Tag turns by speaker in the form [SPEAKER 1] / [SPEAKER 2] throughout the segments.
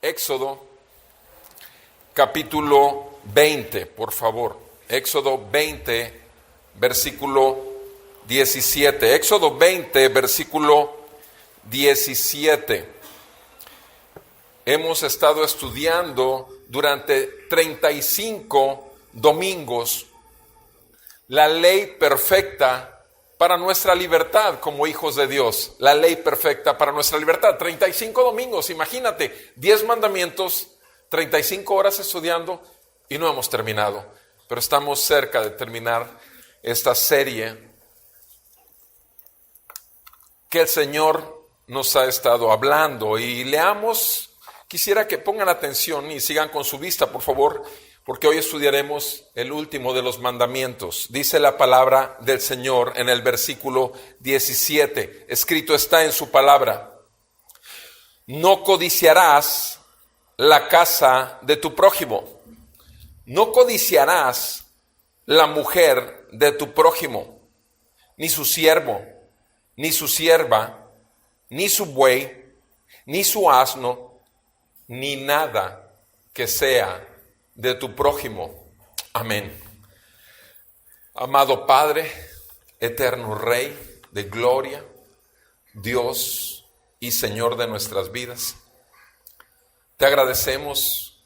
[SPEAKER 1] Éxodo capítulo 20, por favor. Éxodo 20, versículo 17. Éxodo 20, versículo 17. Hemos estado estudiando durante 35 domingos la ley perfecta para nuestra libertad como hijos de Dios. La ley perfecta para nuestra libertad. 35 domingos, imagínate, 10 mandamientos, 35 horas estudiando y no hemos terminado. Pero estamos cerca de terminar esta serie que el Señor nos ha estado hablando. Y leamos, quisiera que pongan atención y sigan con su vista, por favor, porque hoy estudiaremos el último de los mandamientos. Dice la palabra del Señor en el versículo 17. Escrito está en su palabra: no codiciarás la casa de tu prójimo. No codiciarás la mujer de tu prójimo, ni su siervo, ni su sierva, ni su buey, ni su asno, ni nada que sea de tu prójimo. Amén. Amado Padre, eterno Rey de gloria, Dios y Señor de nuestras vidas, te agradecemos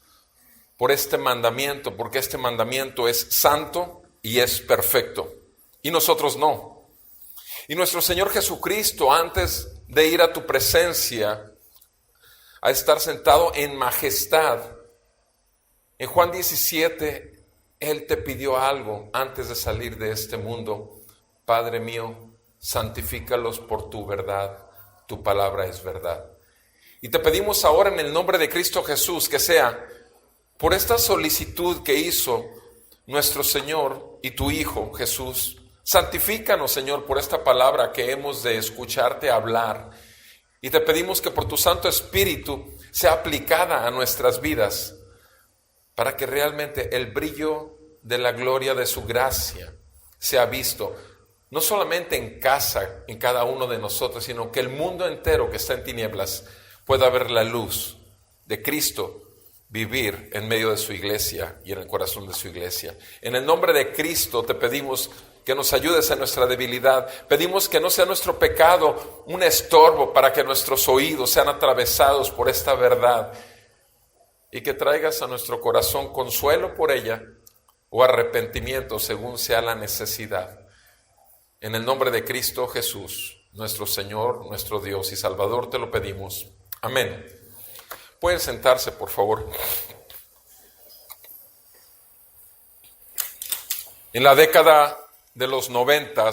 [SPEAKER 1] por este mandamiento, porque este mandamiento es santo y es perfecto, y nosotros no. Y nuestro Señor Jesucristo, antes de ir a tu presencia, a estar sentado en majestad, en Juan 17, Él te pidió algo antes de salir de este mundo. Padre mío, santifícalos por tu verdad, tu palabra es verdad. Y te pedimos ahora en el nombre de Cristo Jesús que sea por esta solicitud que hizo nuestro Señor y tu Hijo Jesús. Santifícanos, Señor, por esta palabra que hemos de escucharte hablar. Y te pedimos que por tu Santo Espíritu sea aplicada a nuestras vidas, para que realmente el brillo de la gloria de su gracia sea visto, no solamente en casa, en cada uno de nosotros, sino que el mundo entero que está en tinieblas pueda ver la luz de Cristo vivir en medio de su iglesia y en el corazón de su iglesia. En el nombre de Cristo te pedimos que nos ayudes en nuestra debilidad. Pedimos que no sea nuestro pecado un estorbo para que nuestros oídos sean atravesados por esta verdad, y que traigas a nuestro corazón consuelo por ella o arrepentimiento según sea la necesidad. En el nombre de Cristo Jesús, nuestro Señor, nuestro Dios y Salvador, te lo pedimos. Amén. Pueden sentarse, por favor. En la década de los 90,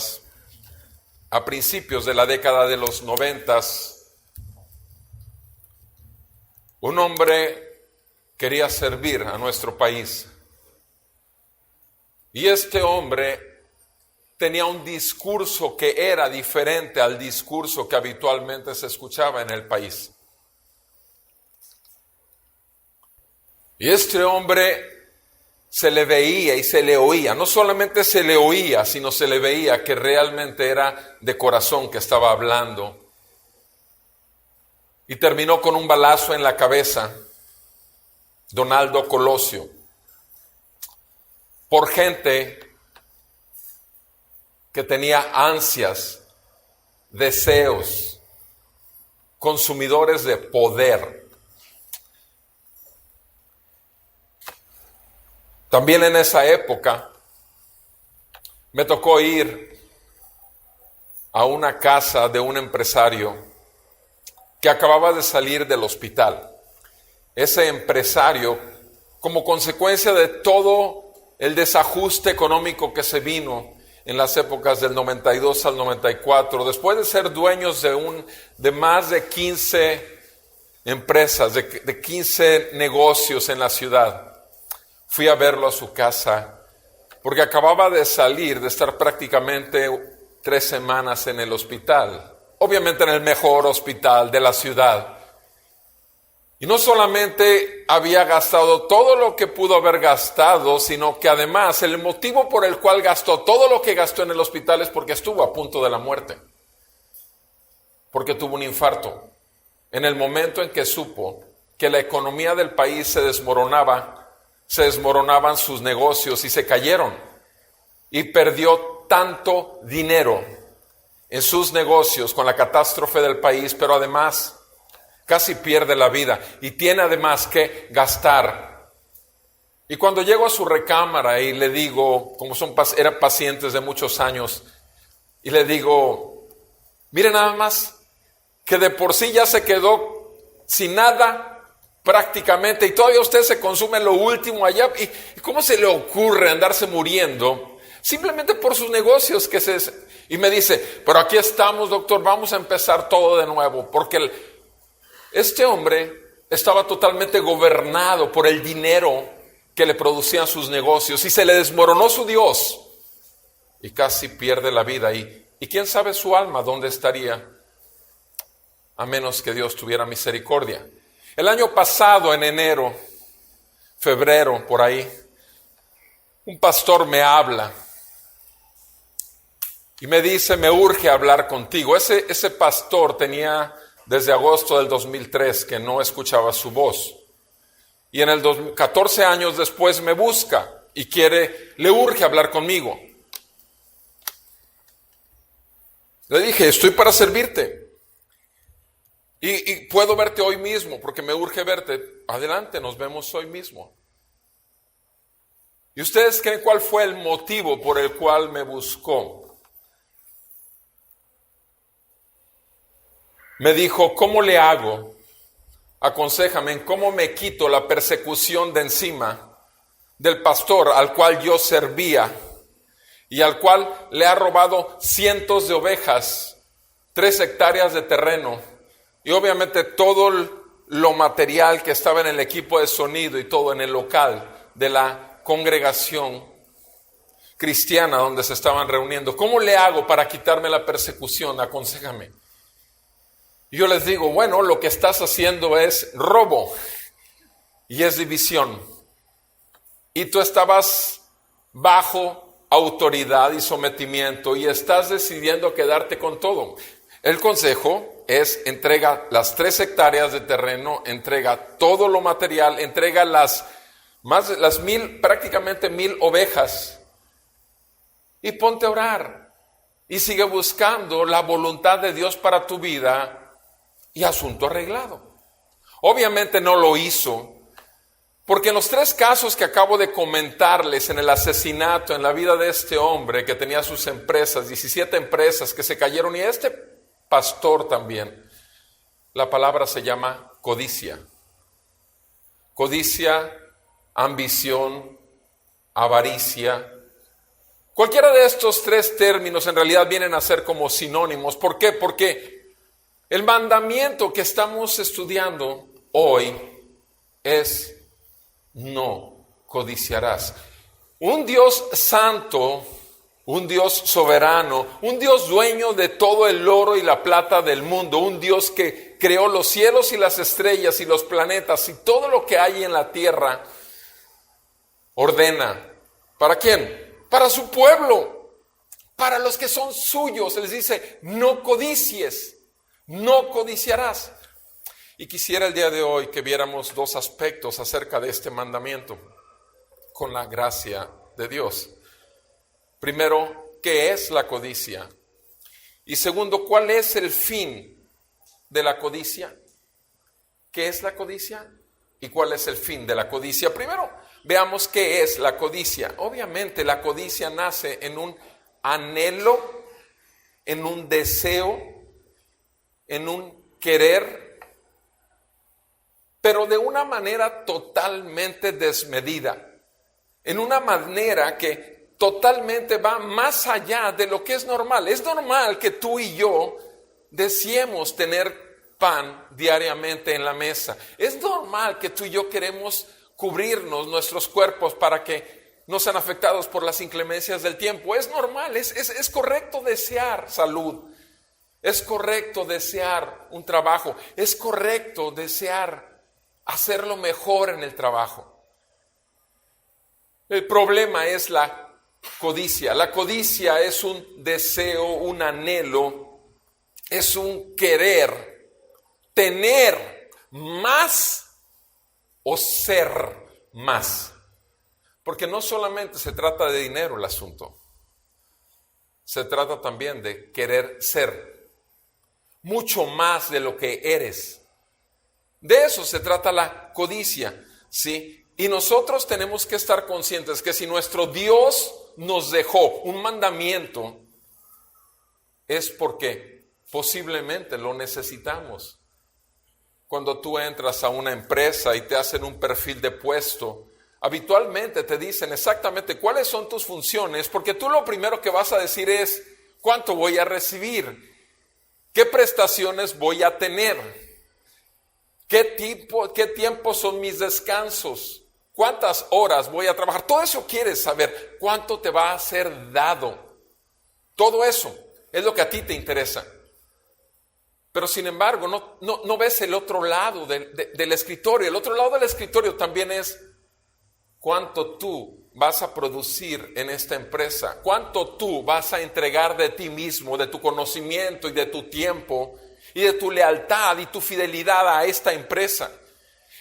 [SPEAKER 1] a principios de la década de los 90, un hombre quería servir a nuestro país. Y este hombre tenía un discurso que era diferente al discurso que habitualmente se escuchaba en el país. Y este hombre se le veía y se le oía. No solamente se le oía, sino se le veía que realmente era de corazón que estaba hablando. Y terminó con un balazo en la cabeza. Donaldo Colosio, por gente que tenía ansias, deseos, consumidores de poder. También en esa época me tocó ir a una casa de un empresario que acababa de salir del hospital. Ese empresario, como consecuencia de todo el desajuste económico que se vino en las épocas del 92 al 94, después de ser dueños de más de 15 empresas, de 15 negocios en la ciudad, fui a verlo a su casa, porque acababa de salir, de estar prácticamente 3 semanas en el hospital. obviamente en el mejor hospital de la ciudad. Y no solamente había gastado todo lo que pudo haber gastado, sino que además el motivo por el cual gastó todo lo que gastó en el hospital es porque estuvo a punto de la muerte. Porque tuvo un infarto. En el momento en que supo que la economía del país se desmoronaban sus negocios y se cayeron. Y perdió tanto dinero en sus negocios con la catástrofe del país, pero además casi pierde la vida y tiene además que gastar. Y cuando llego a su recámara y le digo, como eran pacientes de muchos años, y le digo, mire nada más, que de por sí ya se quedó sin nada prácticamente y todavía usted se consume lo último allá. ¿Y cómo se le ocurre andarse muriendo? Simplemente por sus negocios Y me dice, pero aquí estamos, doctor, vamos a empezar todo de nuevo, porque este hombre estaba totalmente gobernado por el dinero que le producían sus negocios y se le desmoronó su Dios y casi pierde la vida. Y quién sabe su alma dónde estaría, a menos que Dios tuviera misericordia. El año pasado, en enero, febrero, por ahí, un pastor me habla y me dice, me urge hablar contigo. Ese pastor tenía desde agosto del 2003 que no escuchaba su voz. Y 14 años después me busca y le urge hablar conmigo. Le dije, estoy para servirte. Y puedo verte hoy mismo porque me urge verte. Adelante, nos vemos hoy mismo. ¿Y ustedes creen cuál fue el motivo por el cual me buscó? Me dijo, ¿cómo le hago? Aconséjame en cómo me quito la persecución de encima del pastor al cual yo servía y al cual le ha robado cientos de ovejas, 3 hectáreas de terreno y obviamente todo lo material que estaba en el equipo de sonido y todo en el local de la congregación cristiana donde se estaban reuniendo. ¿Cómo le hago para quitarme la persecución? Aconséjame. Y yo les digo, bueno, lo que estás haciendo es robo y es división. Y tú estabas bajo autoridad y sometimiento y estás decidiendo quedarte con todo. El consejo es entrega las 3 hectáreas de terreno, entrega todo lo material, entrega prácticamente 1000 ovejas y ponte a orar y sigue buscando la voluntad de Dios para tu vida. Y asunto arreglado. Obviamente no lo hizo, porque en los 3 casos que acabo de comentarles, en el asesinato, en la vida de este hombre que tenía sus empresas, 17 empresas que se cayeron, y este pastor también, la palabra se llama codicia. Codicia, ambición, avaricia. Cualquiera de estos 3 términos en realidad vienen a ser como sinónimos. ¿Por qué? Porque el mandamiento que estamos estudiando hoy es no codiciarás. Un Dios santo, un Dios soberano, un Dios dueño de todo el oro y la plata del mundo, un Dios que creó los cielos y las estrellas y los planetas y todo lo que hay en la tierra, ordena. ¿Para quién? Para su pueblo, para los que son suyos. Les dice, no codicies. No codiciarás. Y quisiera el día de hoy que viéramos 2 aspectos acerca de este mandamiento, con la gracia de Dios. Primero, ¿qué es la codicia? Y segundo, ¿cuál es el fin de la codicia? ¿Qué es la codicia? ¿Y cuál es el fin de la codicia? Primero, veamos qué es la codicia. Obviamente, la codicia nace en un anhelo, en un deseo, en un querer, pero de una manera totalmente desmedida, en una manera que totalmente va más allá de lo que es normal. Es normal que tú y yo deseemos tener pan diariamente en la mesa. Es normal que tú y yo queremos cubrirnos nuestros cuerpos para que no sean afectados por las inclemencias del tiempo. Es normal, es correcto desear salud. Es correcto desear un trabajo. Es correcto desear hacerlo mejor en el trabajo. El problema es la codicia. La codicia es un deseo, un anhelo, es un querer tener más o ser más. Porque no solamente se trata de dinero el asunto, se trata también de querer ser mucho más de lo que eres. De eso se trata la codicia, ¿sí? Y nosotros tenemos que estar conscientes que si nuestro Dios nos dejó un mandamiento, es porque posiblemente lo necesitamos. Cuando tú entras a una empresa y te hacen un perfil de puesto, habitualmente te dicen exactamente cuáles son tus funciones, porque tú lo primero que vas a decir es cuánto voy a recibir, qué prestaciones voy a tener, qué tiempo son mis descansos, cuántas horas voy a trabajar. Todo eso quieres saber, cuánto te va a ser dado. Todo eso es lo que a ti te interesa. Pero sin embargo, no ves el otro lado del escritorio. El otro lado del escritorio también es cuánto tú vas a producir en esta empresa, cuánto tú vas a entregar de ti mismo, de tu conocimiento y de tu tiempo y de tu lealtad y tu fidelidad a esta empresa.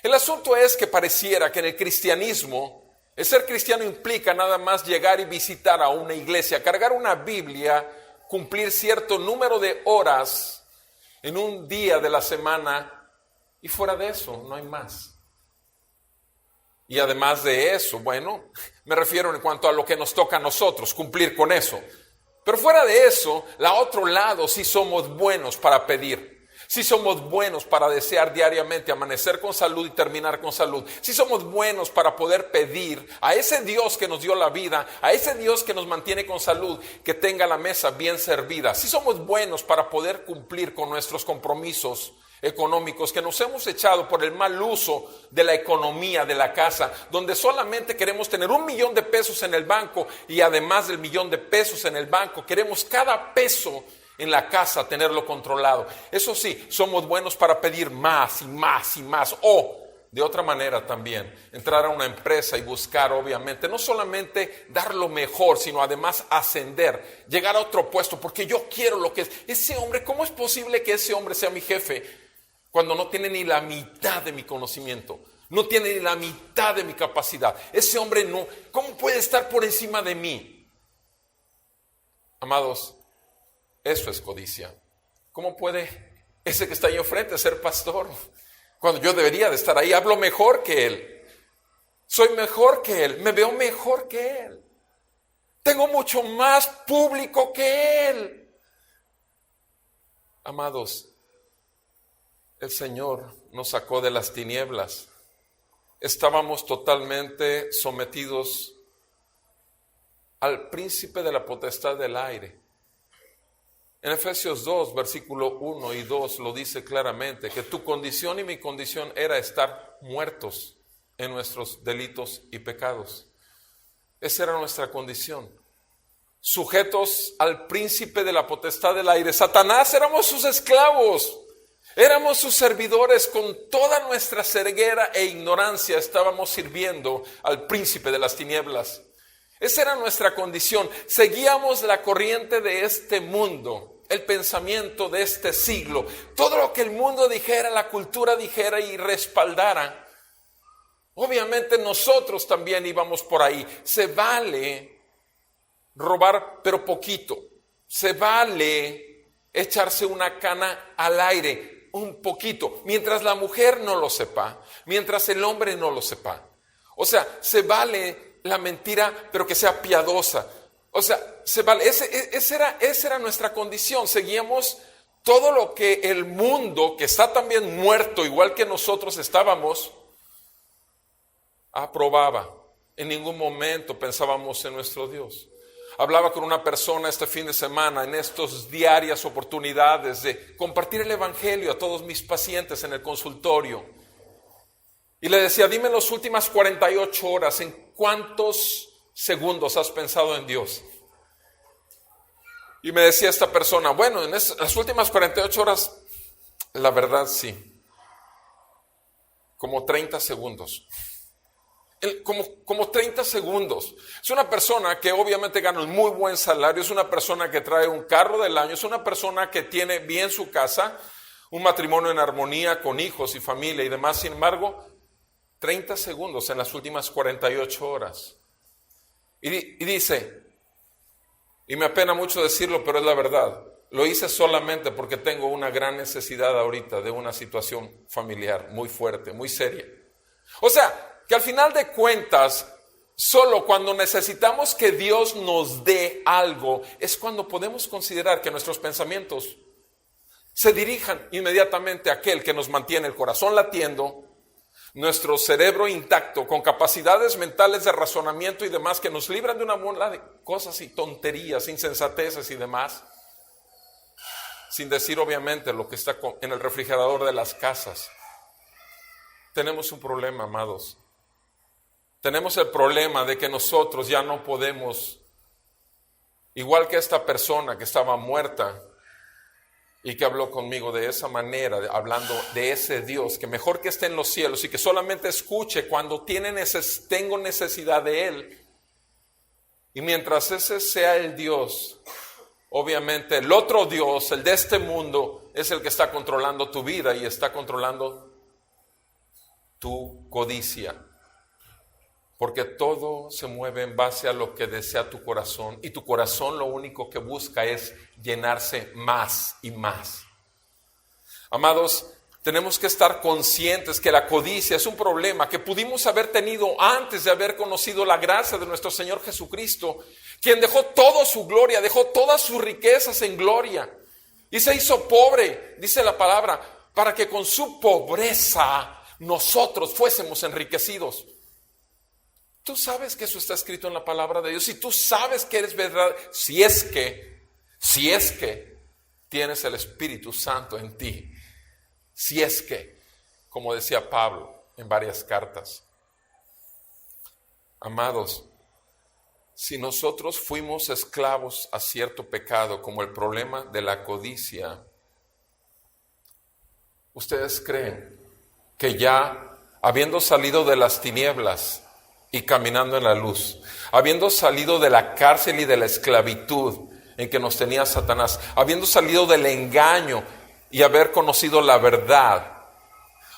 [SPEAKER 1] El asunto es que pareciera que en el cristianismo, el ser cristiano implica nada más llegar y visitar a una iglesia, cargar una Biblia, cumplir cierto número de horas en un día de la semana y fuera de eso no hay más. Y además de eso, bueno, me refiero en cuanto a lo que nos toca a nosotros, cumplir con eso. Pero fuera de eso, la otro lado sí somos buenos para pedir. Sí somos buenos para desear diariamente amanecer con salud y terminar con salud. Sí somos buenos para poder pedir a ese Dios que nos dio la vida, a ese Dios que nos mantiene con salud, que tenga la mesa bien servida. Sí somos buenos para poder cumplir con nuestros compromisos económicos que nos hemos echado por el mal uso de la economía de la casa, donde solamente queremos tener 1 millón de pesos en el banco y además del 1 millón de pesos en el banco, queremos cada peso en la casa tenerlo controlado. Eso sí, somos buenos para pedir más y más y más. O, de otra manera también, entrar a una empresa y buscar, obviamente, no solamente dar lo mejor, sino además ascender, llegar a otro puesto, porque yo quiero lo que es. Ese hombre, ¿cómo es posible que ese hombre sea mi jefe cuando no tiene ni la mitad de mi conocimiento? No tiene ni la mitad de mi capacidad. Ese hombre no, ¿cómo puede estar por encima de mí? Amados, eso es codicia. ¿Cómo puede ese que está ahí enfrente ser pastor cuando yo debería de estar ahí? Hablo mejor que él, soy mejor que él, me veo mejor que él, tengo mucho más público que él. Amados, el Señor nos sacó de las tinieblas. Estábamos totalmente sometidos al príncipe de la potestad del aire. En Efesios 2, versículo 1 y 2 lo dice claramente, que tu condición y mi condición era estar muertos en nuestros delitos y pecados. Esa era nuestra condición. Sujetos al príncipe de la potestad del aire. Satanás, éramos sus esclavos. Éramos sus servidores. Con toda nuestra ceguera e ignorancia estábamos sirviendo al príncipe de las tinieblas. Esa era nuestra condición. Seguíamos la corriente de este mundo, el pensamiento de este siglo. Todo lo que el mundo dijera, la cultura dijera y respaldara. Obviamente nosotros también íbamos por ahí. Se vale robar, pero poquito. Se vale echarse una cana al aire, un poquito. Mientras la mujer no lo sepa, mientras el hombre no lo sepa. O sea, se vale la mentira, pero que sea piadosa. O sea, se vale. Esa era nuestra condición. Seguíamos todo lo que el mundo, que está también muerto, igual que nosotros estábamos, aprobaba. En ningún momento pensábamos en nuestro Dios. Hablaba con una persona este fin de semana en estas diarias oportunidades de compartir el evangelio a todos mis pacientes en el consultorio. Y le decía, dime en las últimas 48 horas, ¿en cuántos segundos has pensado en Dios? Y me decía esta persona, bueno, en las últimas 48 horas, la verdad sí, como 30 segundos. Como 30 segundos. Es una persona que obviamente gana un muy buen salario, es una persona que trae un carro del año, es una persona que tiene bien su casa, un matrimonio en armonía con hijos y familia y demás. Sin embargo, 30 segundos en las últimas 48 horas. Y dice, y me apena mucho decirlo, pero es la verdad, lo hice solamente porque tengo una gran necesidad ahorita de una situación familiar muy fuerte, muy seria. O sea, que al final de cuentas, solo cuando necesitamos que Dios nos dé algo, es cuando podemos considerar que nuestros pensamientos se dirijan inmediatamente a aquel que nos mantiene el corazón latiendo, nuestro cerebro intacto, con capacidades mentales de razonamiento y demás, que nos libran de una bola de cosas y tonterías, insensateces y demás, sin decir obviamente lo que está en el refrigerador de las casas. Tenemos un problema, amados. Tenemos el problema de que nosotros ya no podemos, igual que esta persona que estaba muerta y que habló conmigo de esa manera, hablando de ese Dios que mejor que esté en los cielos y que solamente escuche cuando tengo necesidad de Él. Y mientras ese sea el Dios, obviamente el otro Dios, el de este mundo, es el que está controlando tu vida y está controlando tu codicia. Porque todo se mueve en base a lo que desea tu corazón. Y tu corazón lo único que busca es llenarse más y más. Amados, tenemos que estar conscientes que la codicia es un problema que pudimos haber tenido antes de haber conocido la gracia de nuestro Señor Jesucristo, quien dejó toda su gloria, dejó todas sus riquezas en gloria. Y se hizo pobre, dice la palabra, para que con su pobreza nosotros fuésemos enriquecidos. Tú sabes que eso está escrito en la palabra de Dios y tú sabes que eres verdad, si es que tienes el Espíritu Santo en ti, si es que, como decía Pablo en varias cartas. Amados, si nosotros fuimos esclavos a cierto pecado, como el problema de la codicia, ¿ustedes creen que ya habiendo salido de las tinieblas y caminando en la luz, habiendo salido de la cárcel y de la esclavitud en que nos tenía Satanás, habiendo salido del engaño y haber conocido la verdad,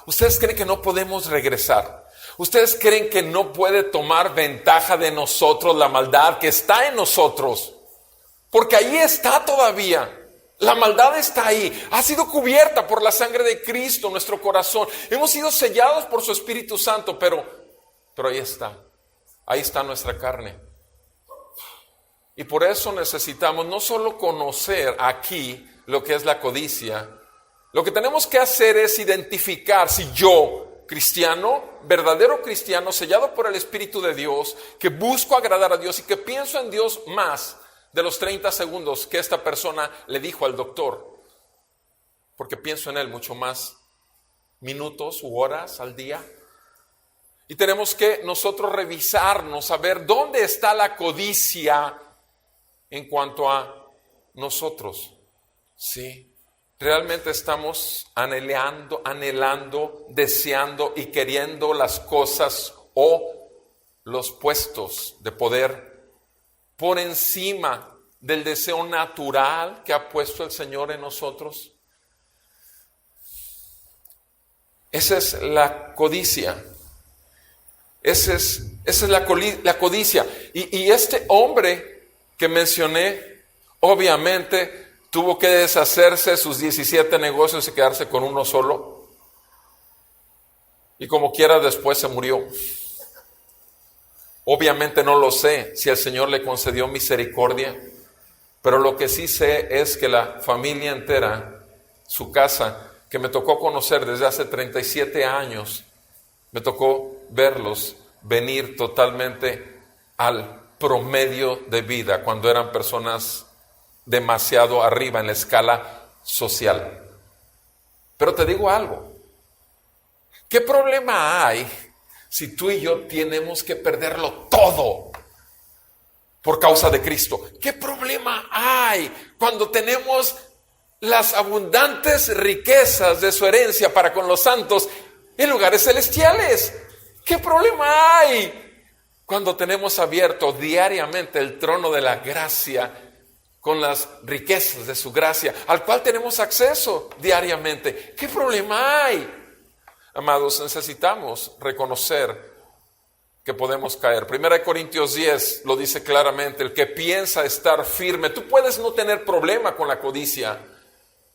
[SPEAKER 1] ¿ustedes creen que no podemos regresar? ¿Ustedes creen que no puede tomar ventaja de nosotros la maldad que está en nosotros? Porque ahí está todavía. La maldad está ahí, ha sido cubierta por la sangre de Cristo, nuestro corazón. Hemos sido sellados por su Espíritu Santo, pero ahí está nuestra carne. Y por eso necesitamos no solo conocer aquí lo que es la codicia, lo que tenemos que hacer es identificar si yo, cristiano, verdadero cristiano, sellado por el Espíritu de Dios, que busco agradar a Dios y que pienso en Dios más de los 30 segundos que esta persona le dijo al doctor, porque pienso en Él mucho más minutos u horas al día. Y tenemos que nosotros revisarnos, a ver dónde está la codicia en cuanto a nosotros. Sí, realmente estamos anhelando, deseando y queriendo las cosas o los puestos de poder por encima del deseo natural que ha puesto el Señor en nosotros. Esa es la codicia. Esa es la codicia. Y este hombre que mencioné, obviamente tuvo que deshacerse de sus 17 negocios y quedarse con uno solo. Y como quiera después se murió. Obviamente no lo sé si el Señor le concedió misericordia, pero lo que sí sé es que la familia entera, su casa, que me tocó conocer desde hace 37 años, me tocó verlos venir totalmente al promedio de vida cuando eran personas demasiado arriba en la escala social. Pero te digo algo, ¿qué problema hay si tú y yo tenemos que perderlo todo por causa de Cristo. ¿Qué problema hay cuando tenemos las abundantes riquezas de su herencia para con los santos en lugares celestiales? ¿Qué problema hay cuando tenemos abierto diariamente el trono de la gracia con las riquezas de su gracia, al cual tenemos acceso diariamente? ¿Qué problema hay? Amados, necesitamos reconocer que podemos caer. 1 Corintios 10 lo dice claramente: el que piensa estar firme. Tú puedes no tener problema con la codicia,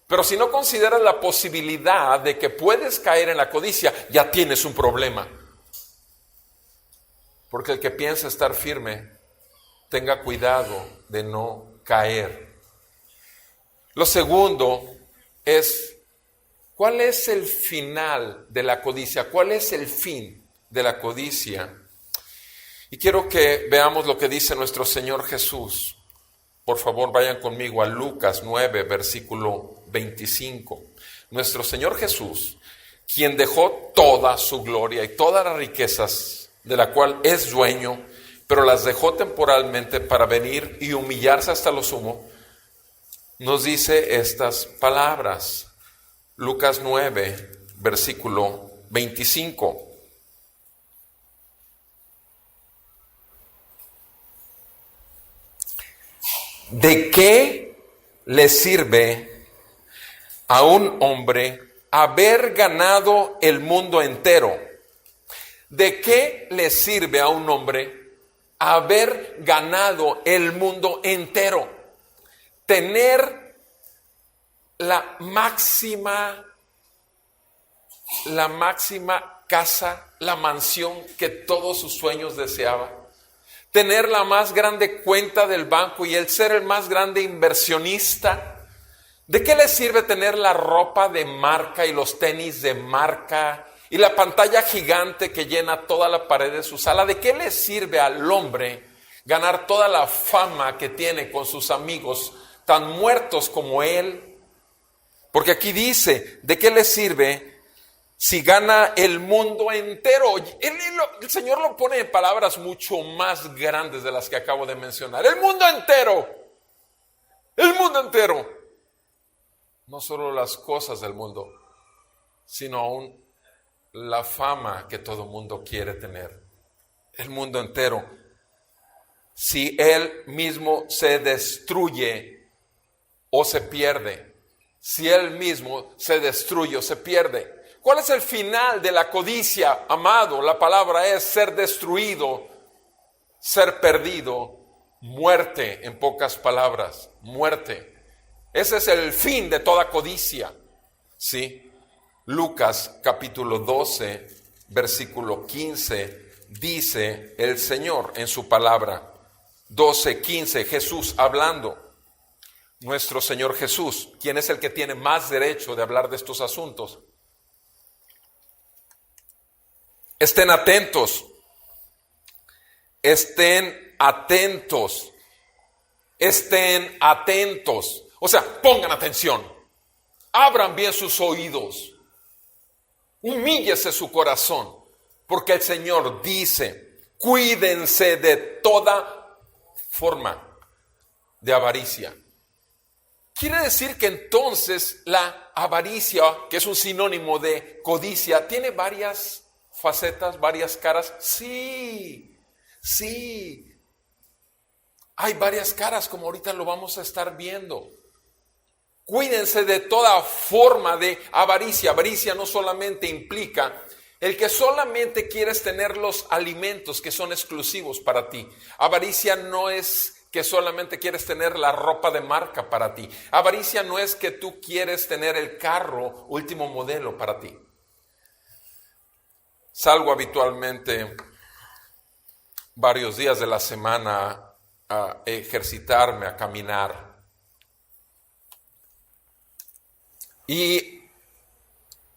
[SPEAKER 1] pero si no consideras la posibilidad de que puedes caer en la codicia, ya tienes un problema. Porque el que piensa estar firme, tenga cuidado de no caer. Lo segundo es: ¿cuál es el final de la codicia? ¿Cuál es el fin de la codicia? Y quiero que veamos lo que dice nuestro Señor Jesús. Por favor, vayan conmigo a Lucas 9, versículo 25. Nuestro Señor Jesús, quien dejó toda su gloria y todas las riquezas de la cual es dueño, pero las dejó temporalmente para venir y humillarse hasta lo sumo, nos dice estas palabras. Lucas 9, versículo 25. ¿De qué le sirve a un hombre haber ganado el mundo entero? ¿De qué le sirve a un hombre haber ganado el mundo entero? Tener la máxima casa, la mansión que todos sus sueños deseaba. Tener la más grande cuenta del banco y el ser el más grande inversionista. ¿De qué le sirve tener la ropa de marca y los tenis de marca y la pantalla gigante que llena toda la pared de su sala? ¿De qué le sirve al hombre ganar toda la fama que tiene con sus amigos tan muertos como él? Porque aquí dice: ¿de qué le sirve si gana el mundo entero? El Señor lo pone en palabras mucho más grandes de las que acabo de mencionar. El mundo entero. El mundo entero. No solo las cosas del mundo, sino aún la fama que todo mundo quiere tener. El mundo entero. Si él mismo se destruye o se pierde. Si él mismo se destruye o se pierde. ¿Cuál es el final de la codicia, amado? La palabra es ser destruido, ser perdido, muerte, en pocas palabras, muerte. Ese es el fin de toda codicia. ¿Sí? Lucas capítulo 12, versículo 15, dice el Señor en su palabra. 12:15, Jesús hablando. Nuestro Señor Jesús, ¿quién es el que tiene más derecho de hablar de estos asuntos? Estén atentos, estén atentos, estén atentos. O sea, pongan atención, abran bien sus oídos, humíllese su corazón, porque el Señor dice: cuídense de toda forma de avaricia. Quiere decir que entonces la avaricia, que es un sinónimo de codicia, tiene varias facetas, varias caras. Sí. Hay varias caras, como ahorita lo vamos a estar viendo. Cuídense de toda forma de avaricia. Avaricia no solamente implica el que solamente quieres tener los alimentos que son exclusivos para ti. Avaricia no es que solamente quieres tener la ropa de marca para ti. Avaricia no es que tú quieres tener el carro último modelo para ti. Salgo habitualmente varios días de la semana a ejercitarme, a caminar. Y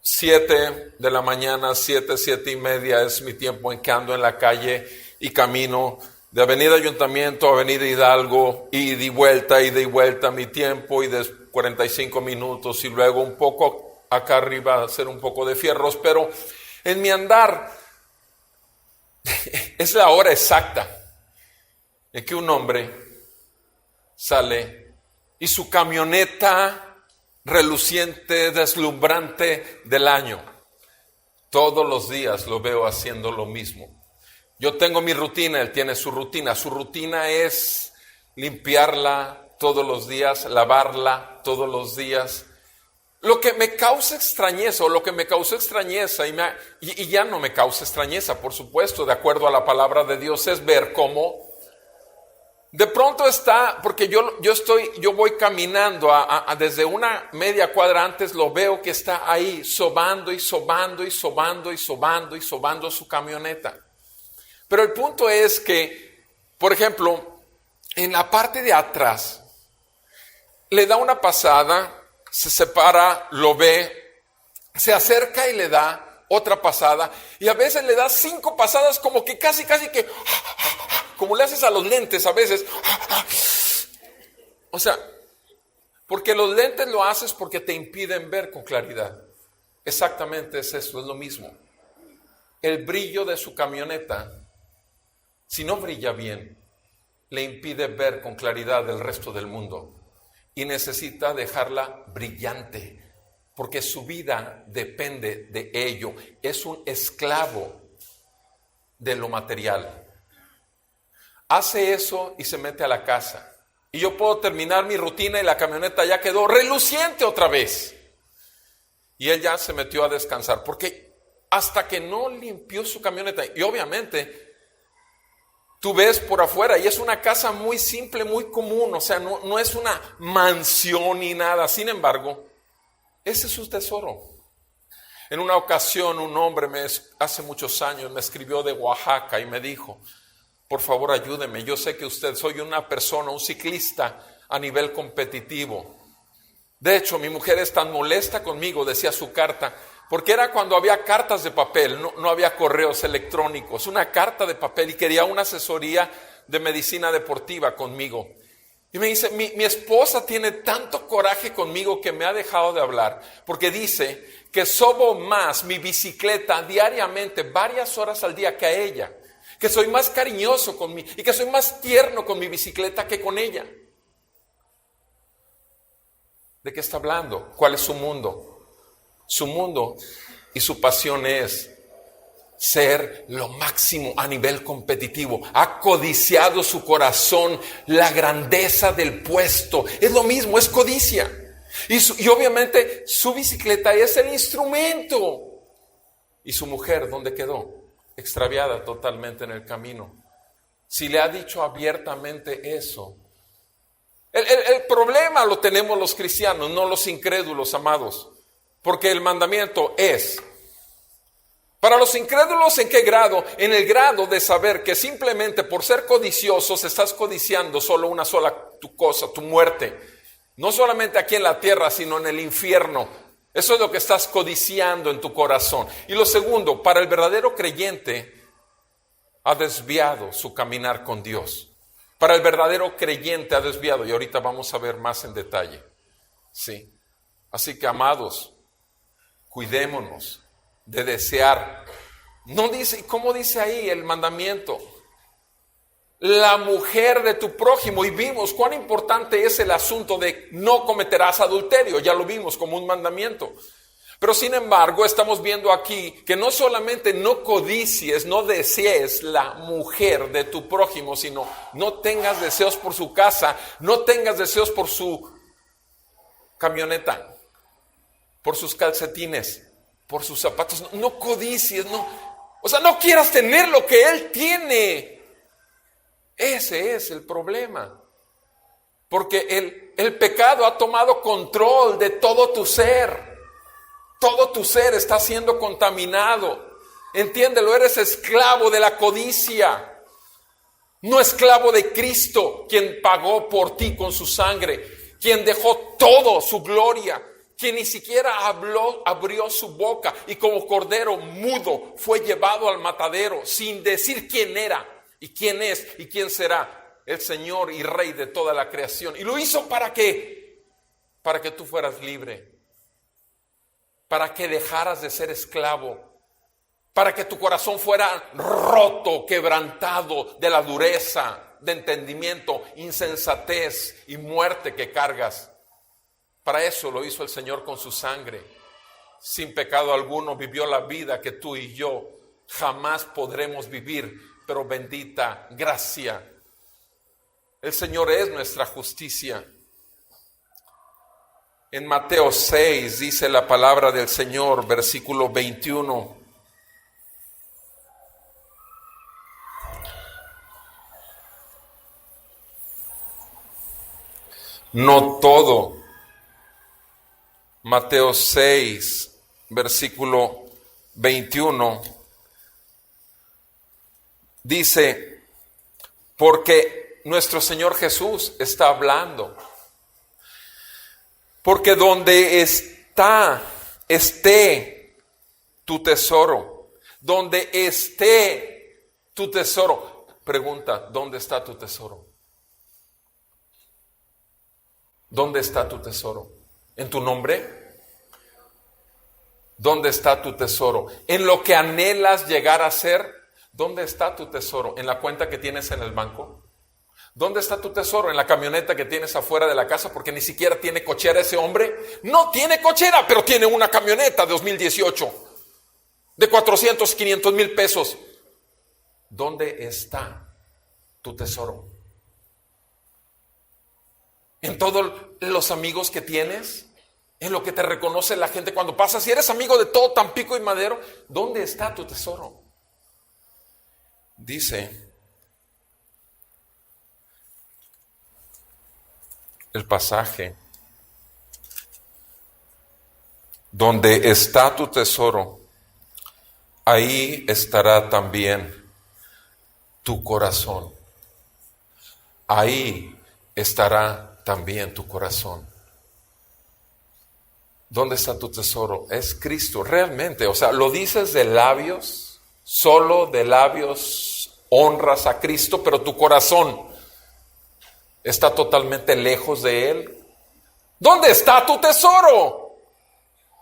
[SPEAKER 1] 7 de la mañana, 7:30 es mi tiempo en que ando en la calle y camino de Avenida Ayuntamiento a Avenida Hidalgo, ida y vuelta mi tiempo, y de 45 minutos, y luego un poco acá arriba hacer un poco de fierros, pero en mi andar es la hora exacta en que un hombre sale y su camioneta reluciente, deslumbrante del año, todos los días lo veo haciendo lo mismo. Yo tengo mi rutina, él tiene su rutina es limpiarla todos los días, lavarla todos los días. Lo que me causa extrañeza, o lo que me causó extrañeza y ya no me causa extrañeza, por supuesto, de acuerdo a la palabra de Dios, es ver cómo de pronto está, porque yo voy caminando desde una media cuadra antes, lo veo que está ahí sobando su camioneta. Pero el punto es que, por ejemplo, en la parte de atrás, le da una pasada, se separa, lo ve, se acerca y le da otra pasada, y a veces le da 5 pasadas como que casi que, como le haces a los lentes a veces. O sea, porque los lentes lo haces porque te impiden ver con claridad. Exactamente es eso, es lo mismo. El brillo de su camioneta, si no brilla bien, le impide ver con claridad el resto del mundo. Y necesita dejarla brillante, porque su vida depende de ello. Es un esclavo de lo material. Hace eso y se mete a la casa. Y yo puedo terminar mi rutina y la camioneta ya quedó reluciente otra vez. Y él ya se metió a descansar, porque hasta que no limpió su camioneta, y obviamente tú ves por afuera y es una casa muy simple, muy común, o sea, no es una mansión ni nada. Sin embargo, ese es su tesoro. En una ocasión un hombre hace muchos años me escribió de Oaxaca y me dijo: por favor, ayúdeme, yo sé que soy una persona, un ciclista a nivel competitivo. De hecho, mi mujer es tan molesta conmigo, decía su carta, porque era cuando había cartas de papel, no había correos electrónicos, una carta de papel, y quería una asesoría de medicina deportiva conmigo. Y me dice, mi esposa tiene tanto coraje conmigo que me ha dejado de hablar, porque dice que sobo más mi bicicleta diariamente, varias horas al día, que a ella, que soy más cariñoso con y que soy más tierno con mi bicicleta que con ella. ¿De qué está hablando? ¿Cuál es su mundo? Su mundo y su pasión es ser lo máximo a nivel competitivo. Ha codiciado su corazón la grandeza del puesto. Es lo mismo, es codicia. Y obviamente su bicicleta es el instrumento. ¿Y su mujer dónde quedó? Extraviada totalmente en el camino. Si le ha dicho abiertamente eso. El problema lo tenemos los cristianos, no los incrédulos, amados. Porque el mandamiento es, para los incrédulos, ¿en qué grado? En el grado de saber que simplemente por ser codiciosos estás codiciando solo una sola cosa, tu muerte. No solamente aquí en la tierra, sino en el infierno. Eso es lo que estás codiciando en tu corazón. Y lo segundo, para el verdadero creyente, ha desviado su caminar con Dios. Para el verdadero creyente ha desviado, y ahorita vamos a ver más en detalle. Sí. Así que, amados, cuidémonos de desear. No dice, ¿cómo dice ahí el mandamiento? La mujer de tu prójimo, y vimos cuán importante es el asunto de no cometerás adulterio, ya lo vimos como un mandamiento. Pero sin embargo estamos viendo aquí que no solamente no codicies, no desees la mujer de tu prójimo, sino no tengas deseos por su casa, no tengas deseos por su camioneta, por sus calcetines, por sus zapatos. No codicies, o sea, no quieras tener lo que él tiene. Ese es el problema. Porque el pecado ha tomado control de todo tu ser. Todo tu ser está siendo contaminado. Entiéndelo, eres esclavo de la codicia. No esclavo de Cristo, quien pagó por ti con su sangre, quien dejó todo, su gloria, quien ni siquiera abrió su boca y como cordero mudo fue llevado al matadero sin decir quién era y quién es y quién será, el Señor y Rey de toda la creación. Y lo hizo ¿para qué? Para que tú fueras libre, para que dejaras de ser esclavo, para que tu corazón fuera roto, quebrantado de la dureza. de entendimiento, insensatez y muerte que cargas. Para eso lo hizo el Señor con su sangre. Sin pecado alguno vivió la vida que tú y yo jamás podremos vivir, pero bendita gracia. El Señor es nuestra justicia. En Mateo 6 dice la palabra del Señor, versículo 21. No todo. Mateo 6, versículo 21. Dice, porque nuestro Señor Jesús está hablando. Porque donde esté tu tesoro, donde esté tu tesoro. Pregunta, ¿dónde está tu tesoro? ¿Dónde está tu tesoro? ¿En tu nombre? ¿Dónde está tu tesoro? ¿En lo que anhelas llegar a ser? ¿Dónde está tu tesoro? ¿En la cuenta que tienes en el banco? ¿Dónde está tu tesoro? ¿En la camioneta que tienes afuera de la casa? Porque ni siquiera tiene cochera ese hombre. No tiene cochera, pero tiene una camioneta de 2018 de 400, 500 mil pesos. ¿Dónde está tu tesoro? ¿En todos los amigos que tienes? ¿En lo que te reconoce la gente cuando pasas? Si eres amigo de todo Tampico y Madero, ¿dónde está tu tesoro? Dice el pasaje, donde está tu tesoro, ahí estará también tu corazón. Ahí estará también tu corazón. ¿Dónde está tu tesoro? Es Cristo, realmente. O sea, lo dices de labios, solo de labios honras a Cristo, pero tu corazón está totalmente lejos de Él. ¿Dónde está tu tesoro?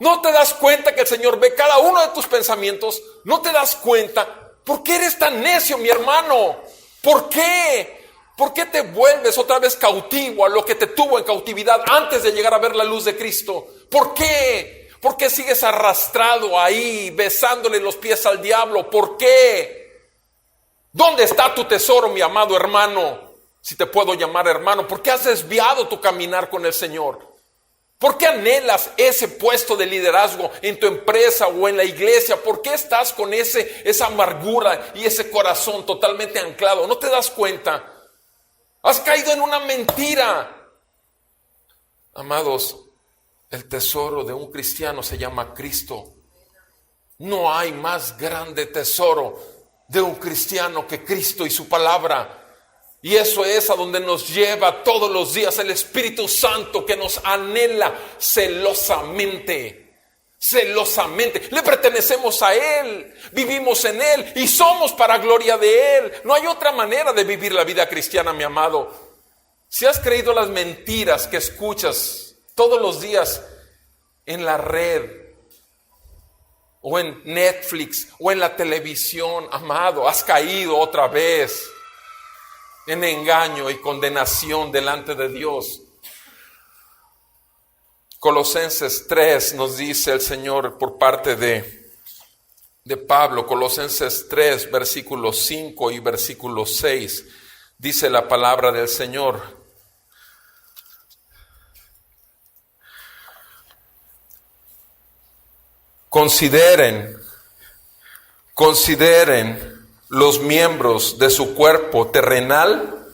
[SPEAKER 1] ¿No te das cuenta que el Señor ve cada uno de tus pensamientos? ¿No te das cuenta? ¿Por qué eres tan necio, mi hermano? ¿Por qué? ¿Por qué te vuelves otra vez cautivo a lo que te tuvo en cautividad antes de llegar a ver la luz de Cristo? ¿Por qué? ¿Por qué sigues arrastrado ahí, besándole los pies al diablo? ¿Por qué? ¿Dónde está tu tesoro, mi amado hermano? Si te puedo llamar hermano, ¿por qué has desviado tu caminar con el Señor? ¿Por qué anhelas ese puesto de liderazgo en tu empresa o en la iglesia? ¿Por qué estás con esa amargura y ese corazón totalmente anclado? ¿No te das cuenta? Has caído en una mentira. Amados, el tesoro de un cristiano se llama Cristo. No hay más grande tesoro de un cristiano que Cristo y su palabra. Y eso es a donde nos lleva todos los días el Espíritu Santo, que nos anhela celosamente. Celosamente. Le pertenecemos a Él, vivimos en Él y somos para gloria de Él. No hay otra manera de vivir la vida cristiana, mi amado. Si has creído las mentiras que escuchas todos los días en la red, o en Netflix, o en la televisión, amado, has caído otra vez en engaño y condenación delante de Dios. Colosenses 3 nos dice el Señor por parte de Pablo. Colosenses 3, versículos 5 y versículo 6, dice la palabra del Señor: Consideren los miembros de su cuerpo terrenal.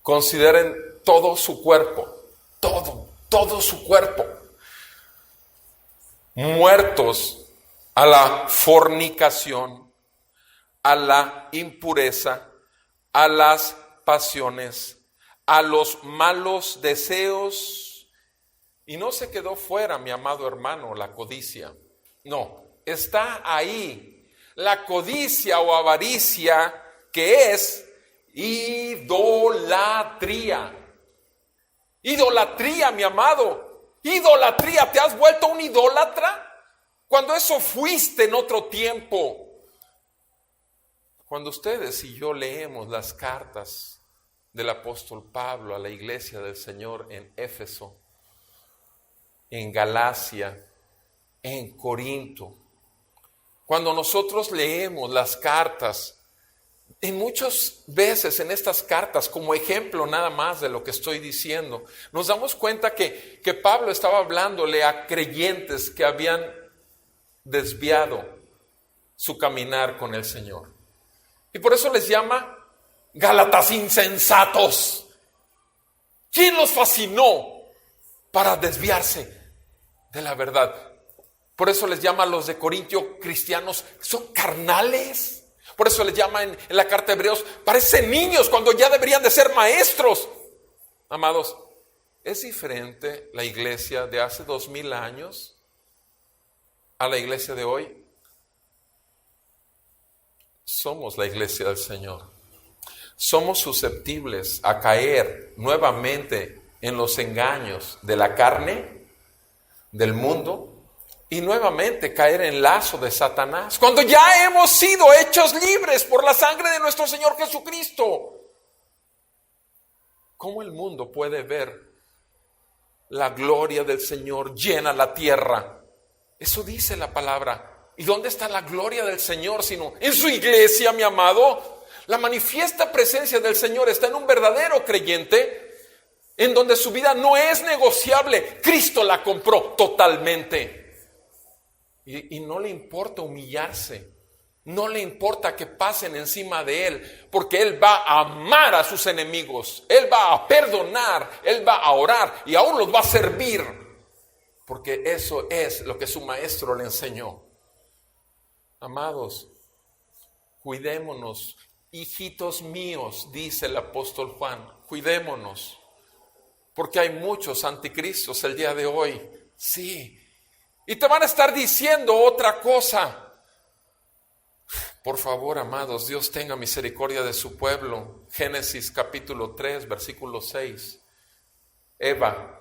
[SPEAKER 1] Consideren todo su cuerpo, todo su cuerpo, muertos a la fornicación, a la impureza, a las pasiones, a los malos deseos. Y no se quedó fuera, mi amado hermano, la codicia. No, está ahí. La codicia o avaricia, que es idolatría. Idolatría, mi amado. Idolatría. ¿Te has vuelto un idólatra? Cuando eso fuiste en otro tiempo. Cuando ustedes y yo leemos las cartas del apóstol Pablo a la iglesia del Señor en Éfeso, en Galacia, en Corinto, cuando nosotros leemos las cartas, en muchas veces en estas cartas, como ejemplo nada más de lo que estoy diciendo, nos damos cuenta que Pablo estaba hablándole a creyentes que habían desviado su caminar con el Señor. Y por eso les llama Gálatas insensatos. ¿Quién los fascinó para desviarse de la verdad? Por eso les llama a los de Corintio cristianos, son carnales. Por eso les llama en la carta de Hebreos, parecen niños cuando ya deberían de ser maestros. Amados, ¿es diferente la iglesia de hace 2000 años a la iglesia de hoy? Somos la iglesia del Señor. Somos susceptibles a caer nuevamente en los engaños de la carne, del mundo, y nuevamente caer en lazo de Satanás, cuando ya hemos sido hechos libres por la sangre de nuestro Señor Jesucristo. ¿Cómo el mundo puede ver la gloria del Señor llena la tierra? Eso dice la palabra. ¿Y dónde está la gloria del Señor sino en su iglesia, mi amado? La manifiesta presencia del Señor está en un verdadero creyente, en donde su vida no es negociable. Cristo la compró totalmente. Y no le importa humillarse, no le importa que pasen encima de Él, porque Él va a amar a sus enemigos, Él va a perdonar, Él va a orar y aún los va a servir, porque eso es lo que su maestro le enseñó. Amados, cuidémonos, hijitos míos, dice el apóstol Juan, cuidémonos, porque hay muchos anticristos el día de hoy, sí. Y te van a estar diciendo otra cosa. Por favor, amados, Dios tenga misericordia de su pueblo. Génesis capítulo 3, versículo 6. Eva,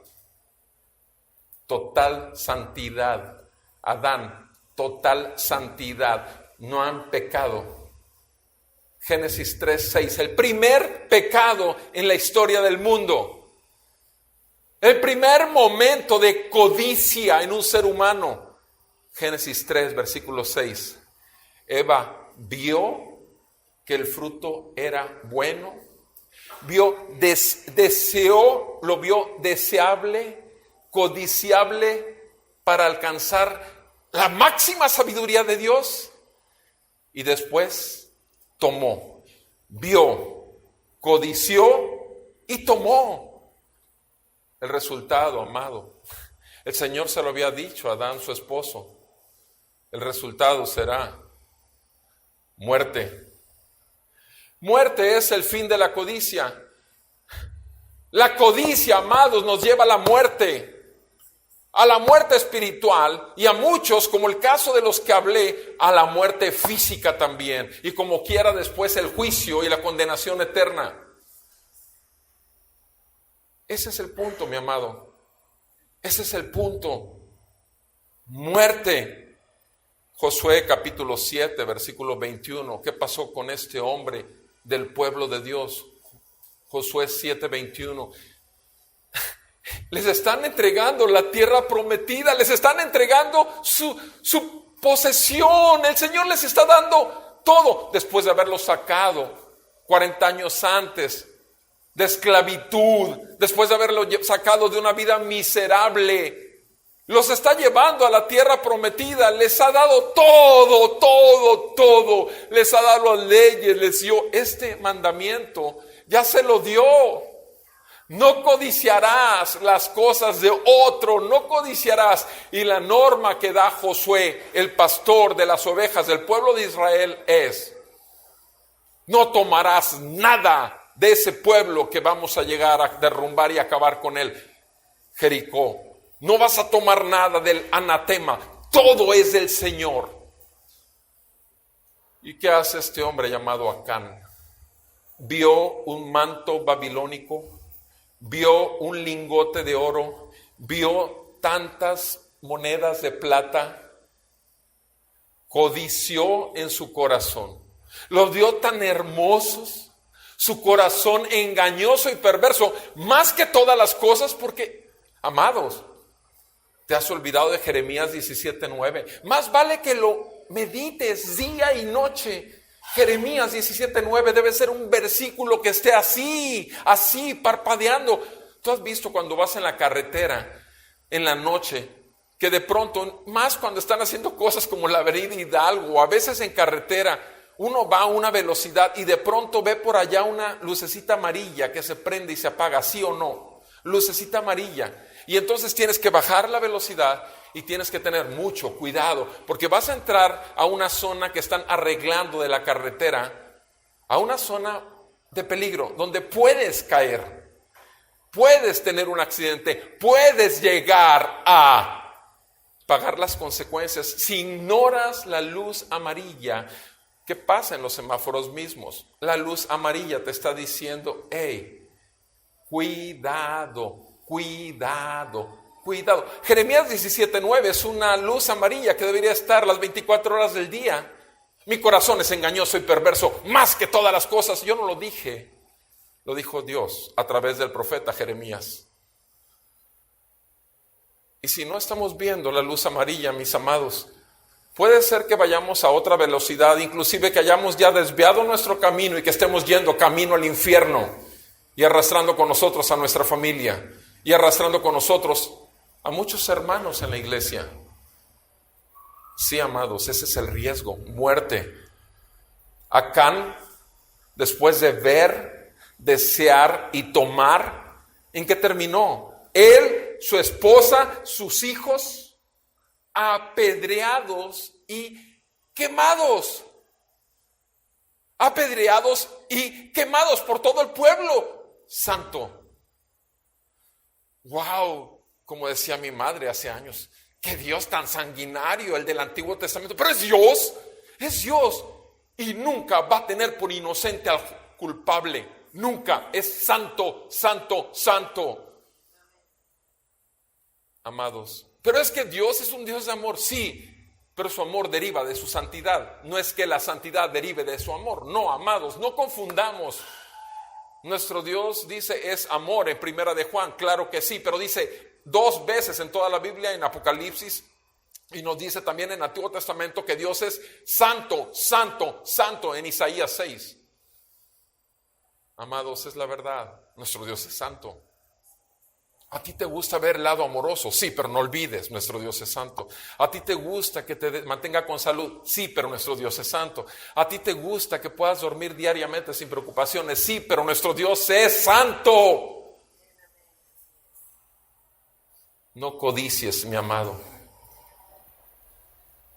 [SPEAKER 1] total santidad. Adán, total santidad. No han pecado. Génesis 3, 6. El primer pecado en la historia del mundo. El primer momento de codicia en un ser humano. Génesis 3, versículo 6. Eva vio que el fruto era bueno. Deseó, lo vio deseable, codiciable para alcanzar la máxima sabiduría de Dios. Y después tomó, vio, codició y tomó. El resultado, amado, el Señor se lo había dicho a Adán, su esposo. El resultado será muerte. Muerte es el fin de la codicia. La codicia, amados, nos lleva a la muerte espiritual y a muchos, como el caso de los que hablé, a la muerte física también. Y como quiera después el juicio y la condenación eterna. Ese es el punto, mi amado. Ese es el punto. Muerte. Josué capítulo 7, versículo 21. ¿Qué pasó con este hombre del pueblo de Dios? Josué 7, 21. Les están entregando la tierra prometida. Les están entregando su posesión. El Señor les está dando todo después de haberlos sacado 40 años antes de esclavitud, después de haberlo sacado de una vida miserable. Los está llevando a la tierra prometida, les ha dado todo, les ha dado las leyes, les dio este mandamiento, ya se lo dio. No codiciarás las cosas de otro, no codiciarás. Y la norma que da Josué, el pastor de las ovejas del pueblo de Israel, es: no tomarás nada de ese pueblo que vamos a llegar a derrumbar y acabar con él, Jericó. No vas a tomar nada del anatema, todo es del Señor. ¿Y qué hace este hombre llamado Acán? Vio un manto babilónico, vio un lingote de oro, vio tantas monedas de plata, codició en su corazón. Los dio tan hermosos, su corazón engañoso y perverso, más que todas las cosas, porque, amados, te has olvidado de Jeremías 17:9. Más vale que lo medites día y noche. Jeremías 17:9 debe ser un versículo que esté así, parpadeando. Tú has visto cuando vas en la carretera en la noche, que de pronto, más cuando están haciendo cosas como la avenida Hidalgo, a veces en carretera, uno va a una velocidad y de pronto ve por allá una lucecita amarilla que se prende y se apaga, ¿sí o no? Lucecita amarilla. Y entonces tienes que bajar la velocidad y tienes que tener mucho cuidado, porque vas a entrar a una zona que están arreglando de la carretera, a una zona de peligro, donde puedes caer, puedes tener un accidente, puedes llegar a pagar las consecuencias si ignoras la luz amarilla. ¿Qué pasa en los semáforos mismos? La luz amarilla te está diciendo, hey, cuidado. Jeremías 17:9 es una luz amarilla que debería estar las 24 horas del día. Mi corazón es engañoso y perverso más que todas las cosas. Yo no lo dije, lo dijo Dios a través del profeta Jeremías. Y si no estamos viendo la luz amarilla, mis amados, puede ser que vayamos a otra velocidad, inclusive que hayamos ya desviado nuestro camino y que estemos yendo camino al infierno y arrastrando con nosotros a nuestra familia y arrastrando con nosotros a muchos hermanos en la iglesia. Sí, amados, ese es el riesgo, muerte. Acán, después de ver, desear y tomar, ¿en qué terminó? Él, su esposa, sus hijos, apedreados y quemados. Apedreados y quemados por todo el pueblo santo. ¡Wow! Como decía mi madre hace años, qué Dios tan sanguinario, el del Antiguo Testamento. Pero es Dios. Y nunca va a tener por inocente al culpable. Nunca. Es santo. Amados. Pero es que Dios es un Dios de amor, sí. Pero su amor deriva de su santidad. No es que la santidad derive de su amor. No, amados, no confundamos. Nuestro Dios dice es amor en Primera de Juan, claro que sí, pero dice 2 veces en toda la Biblia, en Apocalipsis, y nos dice también en el Antiguo Testamento que Dios es santo en Isaías 6. Amados, es la verdad, nuestro Dios es santo. A ti te gusta ver el lado amoroso, sí, pero no olvides, nuestro Dios es santo. A ti te gusta que te mantenga con salud, sí, pero nuestro Dios es santo. A ti te gusta que puedas dormir diariamente sin preocupaciones, sí, pero nuestro Dios es santo. No codicies, mi amado.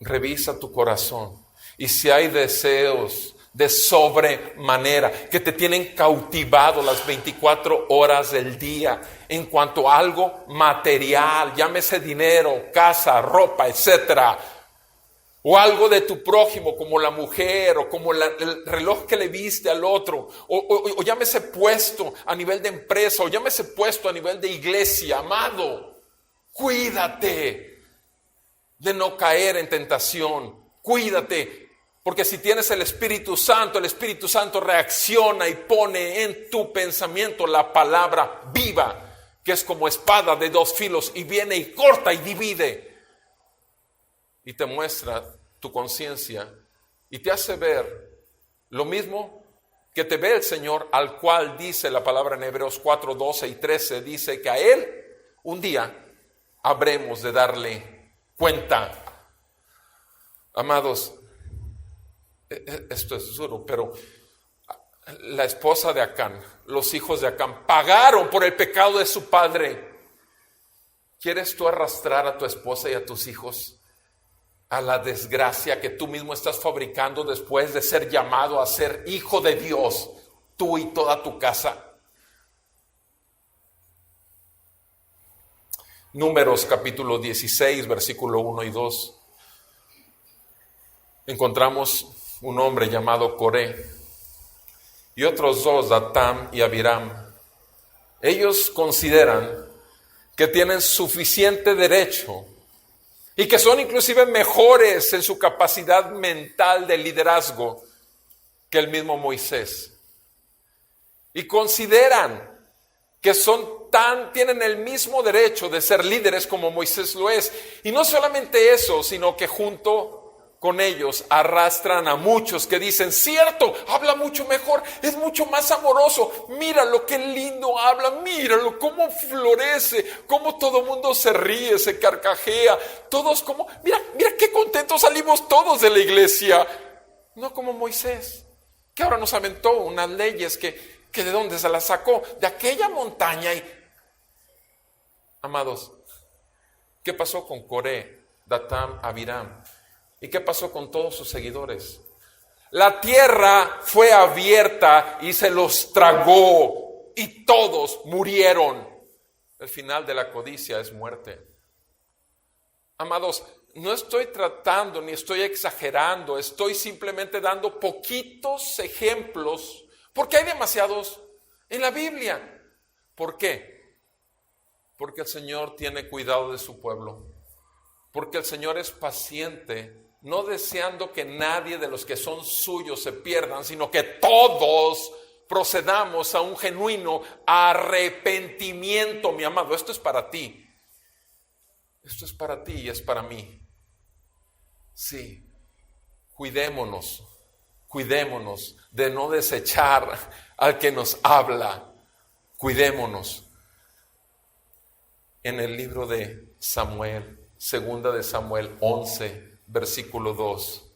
[SPEAKER 1] Revisa tu corazón y si hay deseos de sobremanera que te tienen cautivado las 24 horas del día en cuanto a algo material, llámese dinero, casa, ropa, etcétera, o algo de tu prójimo como la mujer o como el reloj que le viste al otro, o llámese puesto a nivel de empresa o llámese puesto a nivel de iglesia. Amado, cuídate de no caer en tentación, cuídate. Porque si tienes el Espíritu Santo reacciona y pone en tu pensamiento la palabra viva, que es como espada de 2 filos y viene y corta y divide. Y te muestra tu conciencia y te hace ver lo mismo que te ve el Señor, al cual dice la palabra en Hebreos 4, 12 y 13, dice que a Él un día habremos de darle cuenta. Amados, esto es duro, pero la esposa de Acán, los hijos de Acán pagaron por el pecado de su padre. ¿Quieres tú arrastrar a tu esposa y a tus hijos a la desgracia que tú mismo estás fabricando después de ser llamado a ser hijo de Dios, tú y toda tu casa? Números capítulo 16, versículo 1 y 2. Encontramos un hombre llamado Coré y otros 2, Datam y Abiram. Ellos consideran que tienen suficiente derecho y que son inclusive mejores en su capacidad mental de liderazgo que el mismo Moisés. Y consideran que tienen el mismo derecho de ser líderes como Moisés lo es. Y no solamente eso, sino que junto con ellos arrastran a muchos que dicen, cierto, habla mucho mejor, es mucho más amoroso, míralo qué lindo habla, míralo cómo florece, cómo todo el mundo se ríe, se carcajea, todos como, mira qué contentos salimos todos de la iglesia. No como Moisés, que ahora nos aventó unas leyes que de dónde se las sacó, de aquella montaña. Y amados, ¿qué pasó con Coré, Datán, Abiram? ¿Y qué pasó con todos sus seguidores? La tierra fue abierta y se los tragó y todos murieron. El final de la codicia es muerte. Amados, no estoy tratando ni estoy exagerando, estoy simplemente dando poquitos ejemplos, porque hay demasiados en la Biblia. ¿Por qué? Porque el Señor tiene cuidado de su pueblo, porque el Señor es paciente, no deseando que nadie de los que son suyos se pierdan, sino que todos procedamos a un genuino arrepentimiento, mi amado. Esto es para ti. Esto es para ti y es para mí. Sí, cuidémonos de no desechar al que nos habla. Cuidémonos. En el libro de Samuel, segunda de Samuel 11, versículo 2.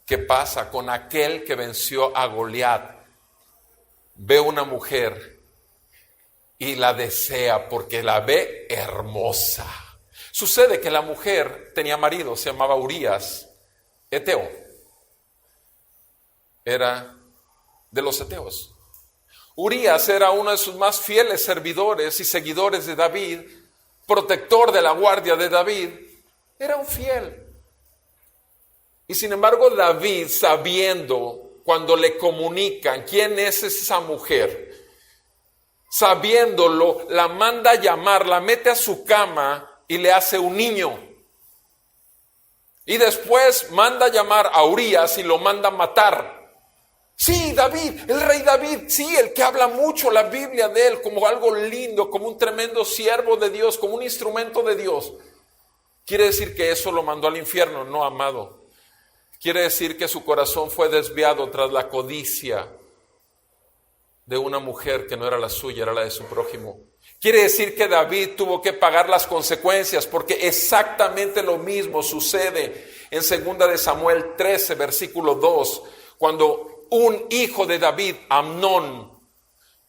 [SPEAKER 1] ¿Qué pasa con aquel que venció a Goliat? Ve una mujer y la desea porque la ve hermosa. Sucede que la mujer tenía marido, se llamaba Urías, eteo. Era de los eteos. Urías era uno de sus más fieles servidores y seguidores de David, protector de la guardia de David. Era un fiel. Y sin embargo David, sabiendo cuando le comunican quién es esa mujer, sabiéndolo, la manda a llamar, la mete a su cama y le hace un niño. Y después manda a llamar a Urías y lo manda a matar. Sí, David, el rey David, sí, el que habla mucho la Biblia de él como algo lindo, como un tremendo siervo de Dios, como un instrumento de Dios. ¿Quiere decir que eso lo mandó al infierno? No, amado. Quiere decir que su corazón fue desviado tras la codicia de una mujer que no era la suya, era la de su prójimo. Quiere decir que David tuvo que pagar las consecuencias, porque exactamente lo mismo sucede en 2 de Samuel 13, versículo 2, cuando un hijo de David, Amnón,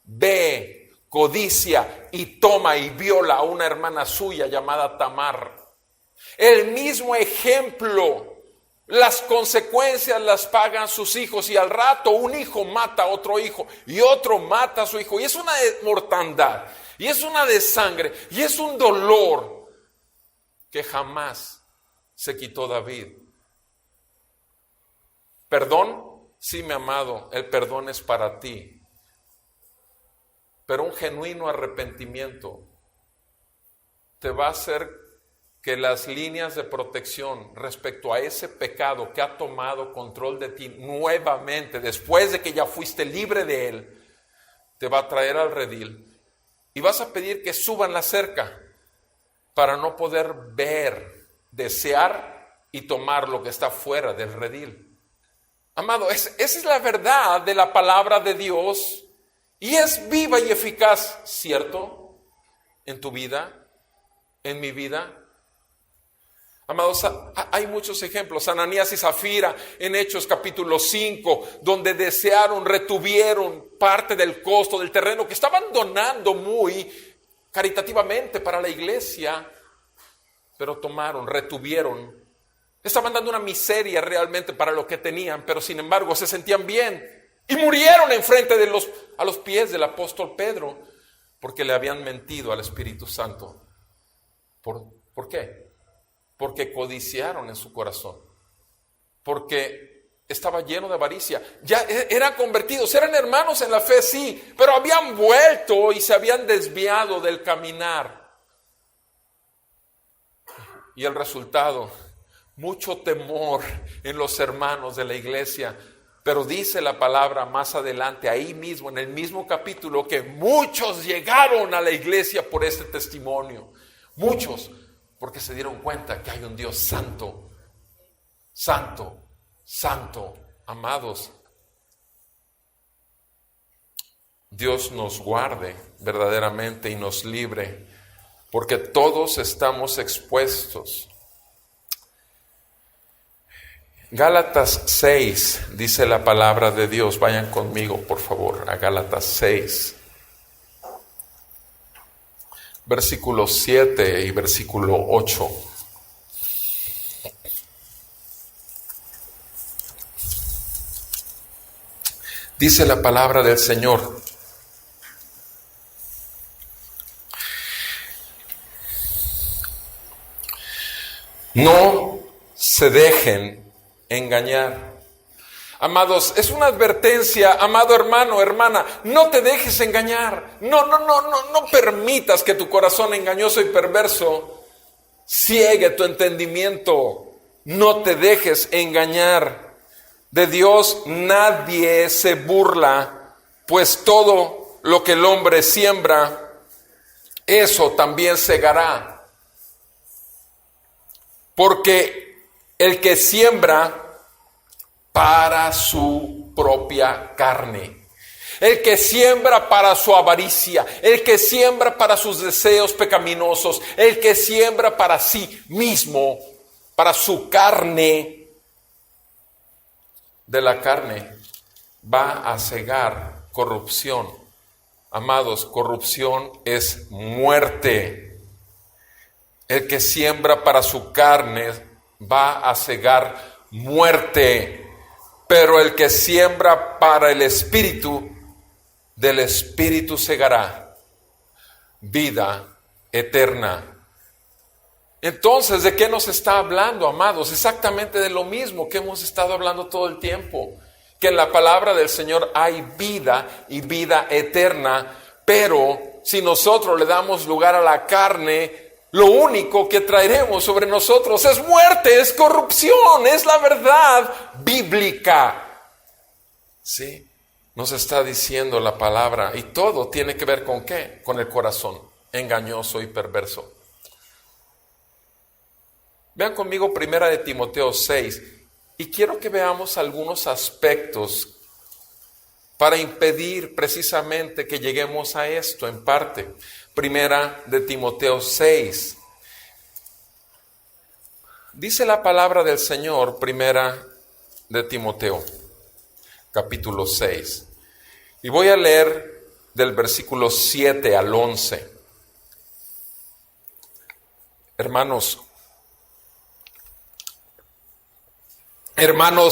[SPEAKER 1] ve, codicia y toma y viola a una hermana suya llamada Tamar. El mismo ejemplo. Las consecuencias las pagan sus hijos y al rato un hijo mata a otro hijo y otro mata a su hijo. Y es una mortandad y es una de sangre y es un dolor que jamás se quitó David. ¿Perdón? Sí, mi amado, el perdón es para ti. Pero un genuino arrepentimiento te va a hacer que las líneas de protección respecto a ese pecado que ha tomado control de ti nuevamente, después de que ya fuiste libre de él, te va a traer al redil y vas a pedir que suban la cerca para no poder ver, desear y tomar lo que está fuera del redil. Amado, esa es la verdad de la palabra de Dios y es viva y eficaz, ¿cierto? En tu vida, en mi vida. Amados, hay muchos ejemplos. Ananías y Zafira en Hechos capítulo 5, donde retuvieron parte del costo del terreno que estaban donando muy caritativamente para la iglesia, pero retuvieron. Estaban dando una miseria realmente para lo que tenían, pero sin embargo se sentían bien y murieron enfrente a los pies del apóstol Pedro, porque le habían mentido al Espíritu Santo. ¿Por qué? Porque codiciaron en su corazón, porque estaba lleno de avaricia. Ya eran convertidos, eran hermanos en la fe, sí, pero habían vuelto y se habían desviado del caminar. Y el resultado, mucho temor en los hermanos de la iglesia, Pero dice la palabra más adelante, ahí mismo, en el mismo capítulo, que muchos llegaron a la iglesia por este testimonio. Muchos, porque se dieron cuenta que hay un Dios santo, santo, santo. Amados, Dios nos guarde verdaderamente y nos libre, porque todos estamos expuestos. Gálatas 6, dice la palabra de Dios. Vayan conmigo, por favor, a Gálatas 6, versículo 7 y versículo 8. Dice la palabra del Señor: no se dejen engañar. Amados, es una advertencia, amado hermano, hermana, no te dejes engañar. No permitas que tu corazón engañoso y perverso ciegue tu entendimiento. No te dejes engañar. De Dios nadie se burla, pues todo lo que el hombre siembra, eso también segará. Porque el que siembra para su propia carne, el que siembra para su avaricia, el que siembra para sus deseos pecaminosos, el que siembra para sí mismo, para su carne, de la carne va a cegar corrupción. Amados, corrupción es muerte. El que siembra para su carne va a cegar muerte, pero el que siembra para el Espíritu, del Espíritu segará vida eterna. Entonces, ¿de qué nos está hablando, amados? Exactamente de lo mismo que hemos estado hablando todo el tiempo, que en la palabra del Señor hay vida y vida eterna, pero si nosotros le damos lugar a la carne, lo único que traeremos sobre nosotros es muerte, es corrupción, es la verdad bíblica. Sí, nos está diciendo la palabra, y todo tiene que ver ¿con qué? Con el corazón engañoso y perverso. Vean conmigo 1 Timoteo 6, y quiero que veamos algunos aspectos para impedir precisamente que lleguemos a esto en parte. 1 Timoteo 6. Dice la palabra del Señor, 1 Timoteo, capítulo 6. Y voy a leer del versículo 7 al 11. Hermanos,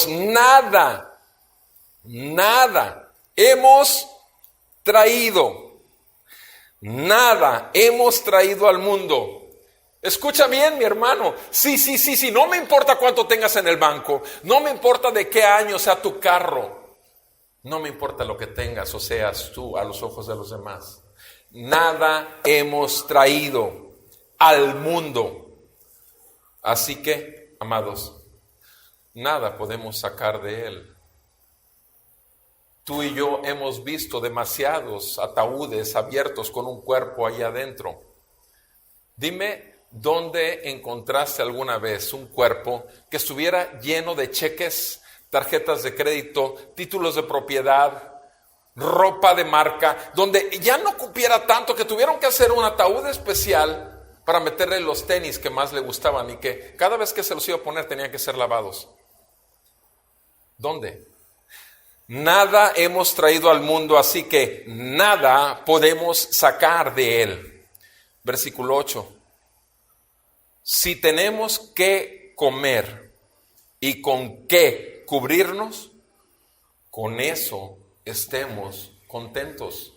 [SPEAKER 1] nada hemos traído al mundo. Escucha bien, mi hermano. Sí, no me importa cuánto tengas en el banco, no me importa de qué año sea tu carro, no me importa lo que tengas o seas tú a los ojos de los demás. Nada hemos traído al mundo. Así que, amados, nada podemos sacar de él. Tú y yo hemos visto demasiados ataúdes abiertos con un cuerpo ahí adentro. Dime, ¿dónde encontraste alguna vez un cuerpo que estuviera lleno de cheques, tarjetas de crédito, títulos de propiedad, ropa de marca, donde ya no cupiera tanto que tuvieron que hacer un ataúd especial para meterle los tenis que más le gustaban y que cada vez que se los iba a poner tenían que ser lavados? ¿Dónde? Nada hemos traído al mundo, así que nada podemos sacar de él. Versículo 8. Si tenemos que comer y con qué cubrirnos, con eso estemos contentos.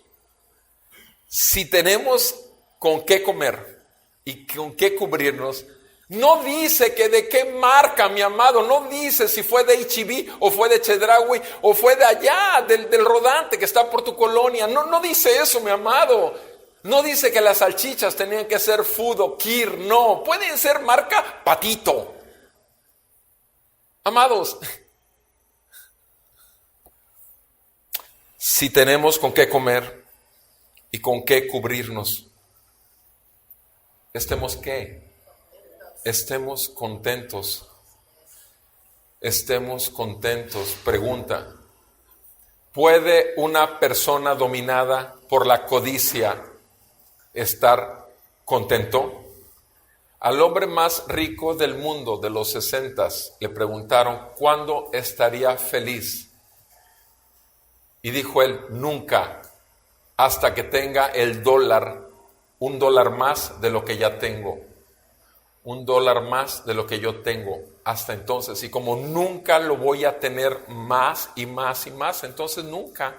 [SPEAKER 1] Si tenemos con qué comer y con qué cubrirnos, no dice que de qué marca, mi amado, no dice si fue de H-E-B o fue de Chedraui o fue de allá, del rodante que está por tu colonia. No dice eso, mi amado. No dice que las salchichas tenían que ser Food o Kir, no, pueden ser marca Patito. Amados, si tenemos con qué comer y con qué cubrirnos, ¿estemos qué? Estemos contentos. Estemos contentos. Pregunta: ¿puede una persona dominada por la codicia estar contento? Al hombre más rico del mundo de los 60s le preguntaron ¿cuándo estaría feliz? Y dijo él: nunca, hasta que tenga el dólar, un dólar más de lo que ya tengo. Un dólar más de lo que yo tengo hasta entonces. Y como nunca lo voy a tener más y más y más, entonces nunca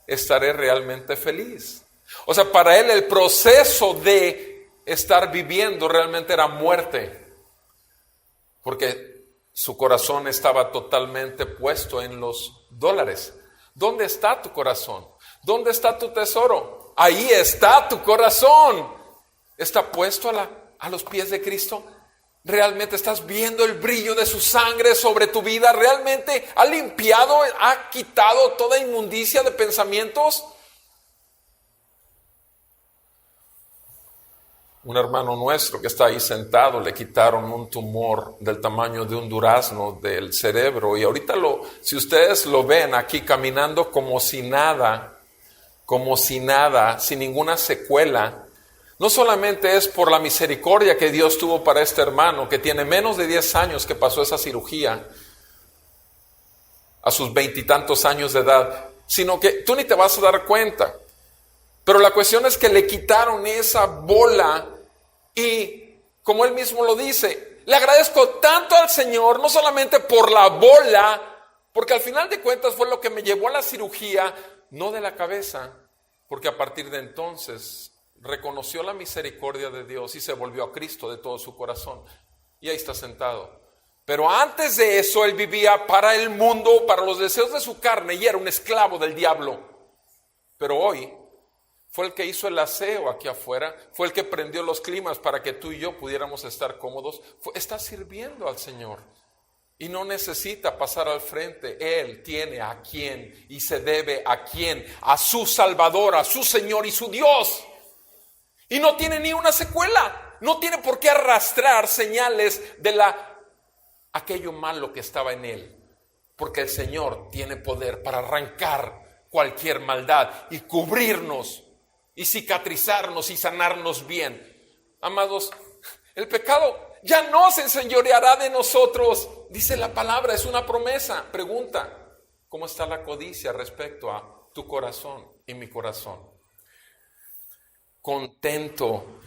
[SPEAKER 1] estaré realmente feliz. O sea, para él el proceso de estar viviendo realmente era muerte, porque su corazón estaba totalmente puesto en los dólares. ¿Dónde está tu corazón? ¿Dónde está tu tesoro? Ahí está tu corazón. ¿Está puesto a los pies de Cristo? ¿Realmente estás viendo el brillo de su sangre sobre tu vida? ¿Realmente ha limpiado, ha quitado toda inmundicia de pensamientos? Un hermano nuestro que está ahí sentado, le quitaron un tumor del tamaño de un durazno del cerebro, y ahorita si ustedes lo ven aquí caminando como si nada, sin ninguna secuela. No solamente es por la misericordia que Dios tuvo para este hermano, que tiene menos de 10 años que pasó esa cirugía, a sus 20 y tantos años de edad, sino que tú ni te vas a dar cuenta. Pero la cuestión es que le quitaron esa bola y, como él mismo lo dice, le agradezco tanto al Señor, no solamente por la bola, porque al final de cuentas fue lo que me llevó a la cirugía, no de la cabeza, porque a partir de entonces reconoció la misericordia de Dios y se volvió a Cristo de todo su corazón. Y ahí está sentado. Pero antes de eso él vivía para el mundo, para los deseos de su carne, y era un esclavo del diablo. Pero hoy fue el que hizo el aseo aquí afuera, fue el que prendió los climas para que tú y yo pudiéramos estar cómodos. Está sirviendo al Señor y no necesita pasar al frente. Él tiene a quién y se debe a quién: a su Salvador, a su Señor y su Dios. Y no tiene ni una secuela, no tiene por qué arrastrar señales de aquello malo que estaba en él, porque el Señor tiene poder para arrancar cualquier maldad y cubrirnos y cicatrizarnos y sanarnos bien. Amados, el pecado ya no se enseñoreará de nosotros, dice la palabra, es una promesa. Pregunta: ¿cómo está la codicia respecto a tu corazón y mi corazón? Contento.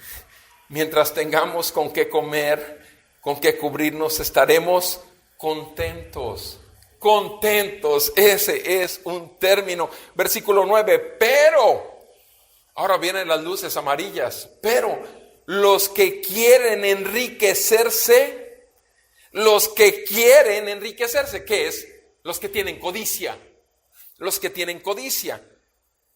[SPEAKER 1] Mientras tengamos con qué comer, con qué cubrirnos, estaremos contentos. Contentos, ese es un término. Versículo 9, pero, ahora vienen las luces amarillas, pero los que quieren enriquecerse, ¿qué es? Los que tienen codicia. Los que tienen codicia.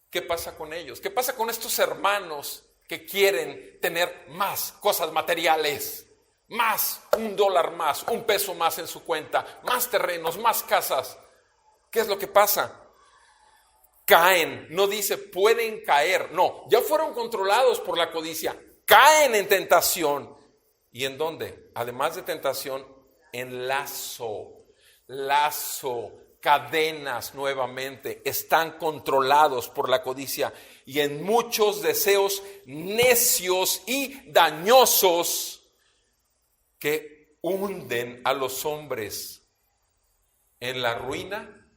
[SPEAKER 1] ¿Qué pasa con ellos? ¿Qué pasa con estos hermanos que quieren tener más cosas materiales? Más, un dólar más, un peso más en su cuenta, más terrenos, más casas. ¿Qué es lo que pasa? Caen, no dice pueden caer, no, ya fueron controlados por la codicia, caen en tentación. ¿Y en dónde? Además de tentación, en lazo, cadenas nuevamente, están controlados por la codicia y en muchos deseos necios y dañosos que hunden a los hombres en la ruina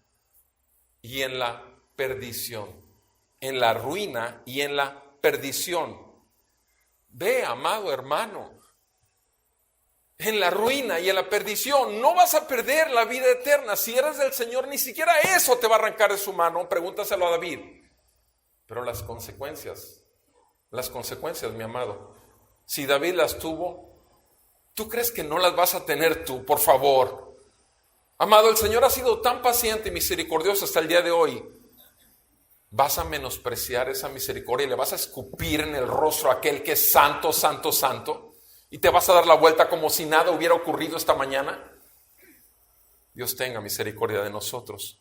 [SPEAKER 1] y en la perdición. En la ruina y en la perdición. Ve, amado hermano, en la ruina y en la perdición. No vas a perder la vida eterna. Si eres del Señor, ni siquiera eso te va a arrancar de su mano. Pregúntaselo a David. Pero las consecuencias, mi amado, si David las tuvo, ¿tú crees que no las vas a tener tú? Por favor. Amado, el Señor ha sido tan paciente y misericordioso hasta el día de hoy. ¿Vas a menospreciar esa misericordia y le vas a escupir en el rostro a aquel que es santo, santo, santo? ¿Y te vas a dar la vuelta como si nada hubiera ocurrido esta mañana? Dios tenga misericordia de nosotros.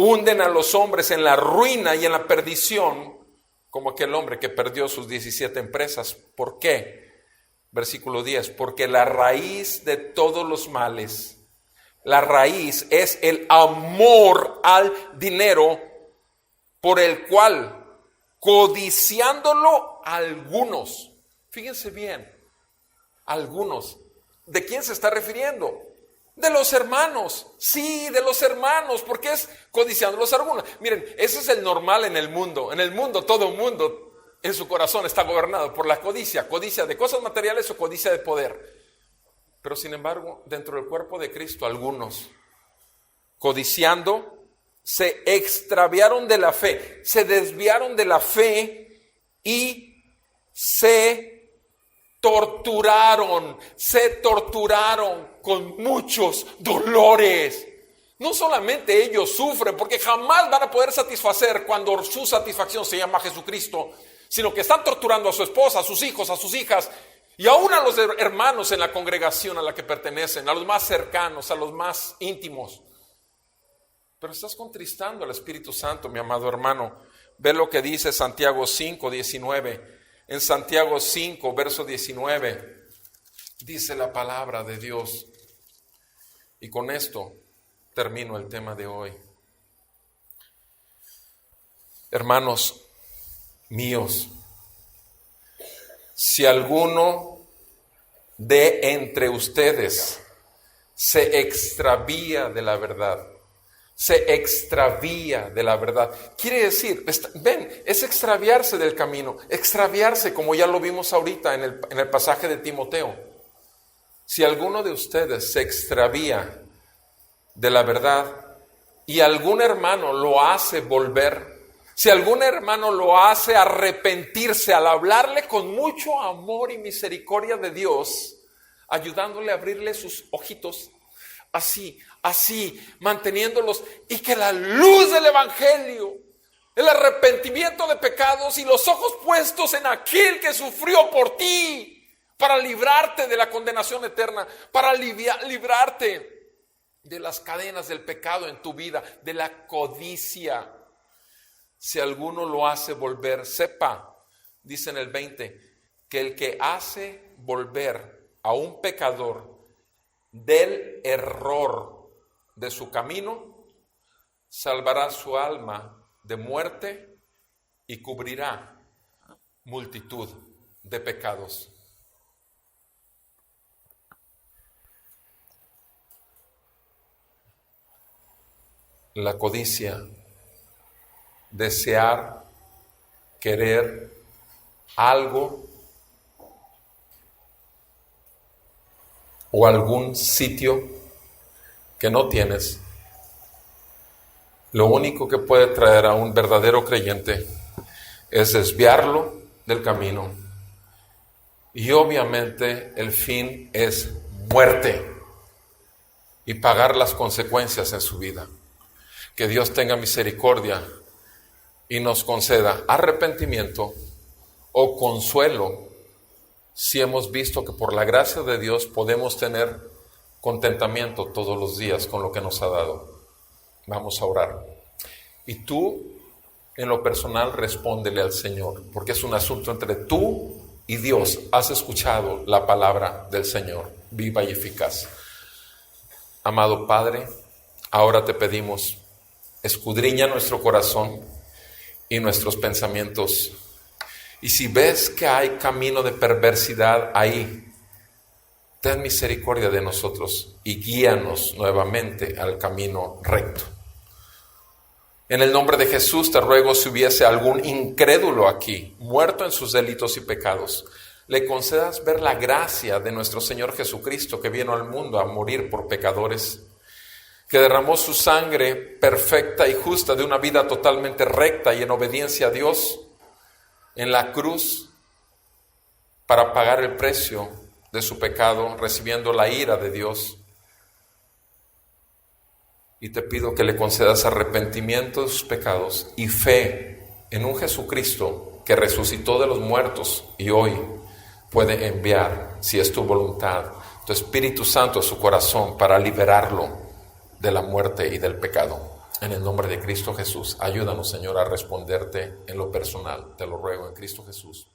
[SPEAKER 1] hunden a los hombres en la ruina y en la perdición, como aquel hombre que perdió sus 17 empresas. ¿Por qué? Versículo 10, porque la raíz de todos los males, la raíz es el amor al dinero, por el cual, codiciándolo algunos, fíjense bien, algunos, ¿de quién se está refiriendo? De los hermanos, sí, de los hermanos, porque es codiciándolos algunos. Miren, ese es el normal en el mundo. En el mundo, todo el mundo en su corazón está gobernado por la codicia de cosas materiales o codicia de poder. Pero sin embargo, dentro del cuerpo de Cristo, algunos, codiciando, se extraviaron de la fe, se desviaron de la fe y se torturaron con muchos dolores. No solamente ellos sufren, porque jamás van a poder satisfacer cuando su satisfacción se llama Jesucristo, sino que están torturando a su esposa, a sus hijos, a sus hijas, y aún a los hermanos en la congregación a la que pertenecen, a los más cercanos, a los más íntimos. Pero estás contristando al Espíritu Santo, mi amado hermano. Ve lo que dice Santiago 5, 19. En Santiago 5, verso 19, dice la palabra de Dios. Y con esto termino el tema de hoy. Hermanos míos, si alguno de entre ustedes se extravía de la verdad, quiere decir, ven, es extraviarse del camino, extraviarse como ya lo vimos ahorita en el pasaje de Timoteo. Si alguno de ustedes se extravía de la verdad y algún hermano lo hace volver, si algún hermano lo hace arrepentirse al hablarle con mucho amor y misericordia de Dios, ayudándole a abrirle sus ojitos, así, manteniéndolos, y que la luz del Evangelio, el arrepentimiento de pecados y los ojos puestos en aquel que sufrió por ti, para librarte de la condenación eterna, para librarte de las cadenas del pecado en tu vida, de la codicia. Si alguno lo hace volver, sepa, dice en el 20, que el que hace volver a un pecador del error de su camino, salvará su alma de muerte y cubrirá multitud de pecados. La codicia, desear, querer algo o algún sitio que no tienes, lo único que puede traer a un verdadero creyente es desviarlo del camino. Y obviamente el fin es muerte y pagar las consecuencias en su vida. Que Dios tenga misericordia y nos conceda arrepentimiento o consuelo si hemos visto que por la gracia de Dios podemos tener contentamiento todos los días con lo que nos ha dado. Vamos a orar. Y tú, en lo personal, respóndele al Señor, porque es un asunto entre tú y Dios. Has escuchado la palabra del Señor, viva y eficaz. Amado Padre, ahora te pedimos, escudriña nuestro corazón y nuestros pensamientos. Y si ves que hay camino de perversidad ahí, ten misericordia de nosotros y guíanos nuevamente al camino recto. En el nombre de Jesús te ruego, si hubiese algún incrédulo aquí, muerto en sus delitos y pecados, le concedas ver la gracia de nuestro Señor Jesucristo, que vino al mundo a morir por pecadores, que derramó su sangre perfecta y justa de una vida totalmente recta y en obediencia a Dios en la cruz para pagar el precio de su pecado, recibiendo la ira de Dios. Y te pido que le concedas arrepentimiento de sus pecados y fe en un Jesucristo que resucitó de los muertos y hoy puede enviar, si es tu voluntad, tu Espíritu Santo a su corazón para liberarlo de la muerte y del pecado. En el nombre de Cristo Jesús, ayúdanos, Señor, a responderte en lo personal. Te lo ruego en Cristo Jesús.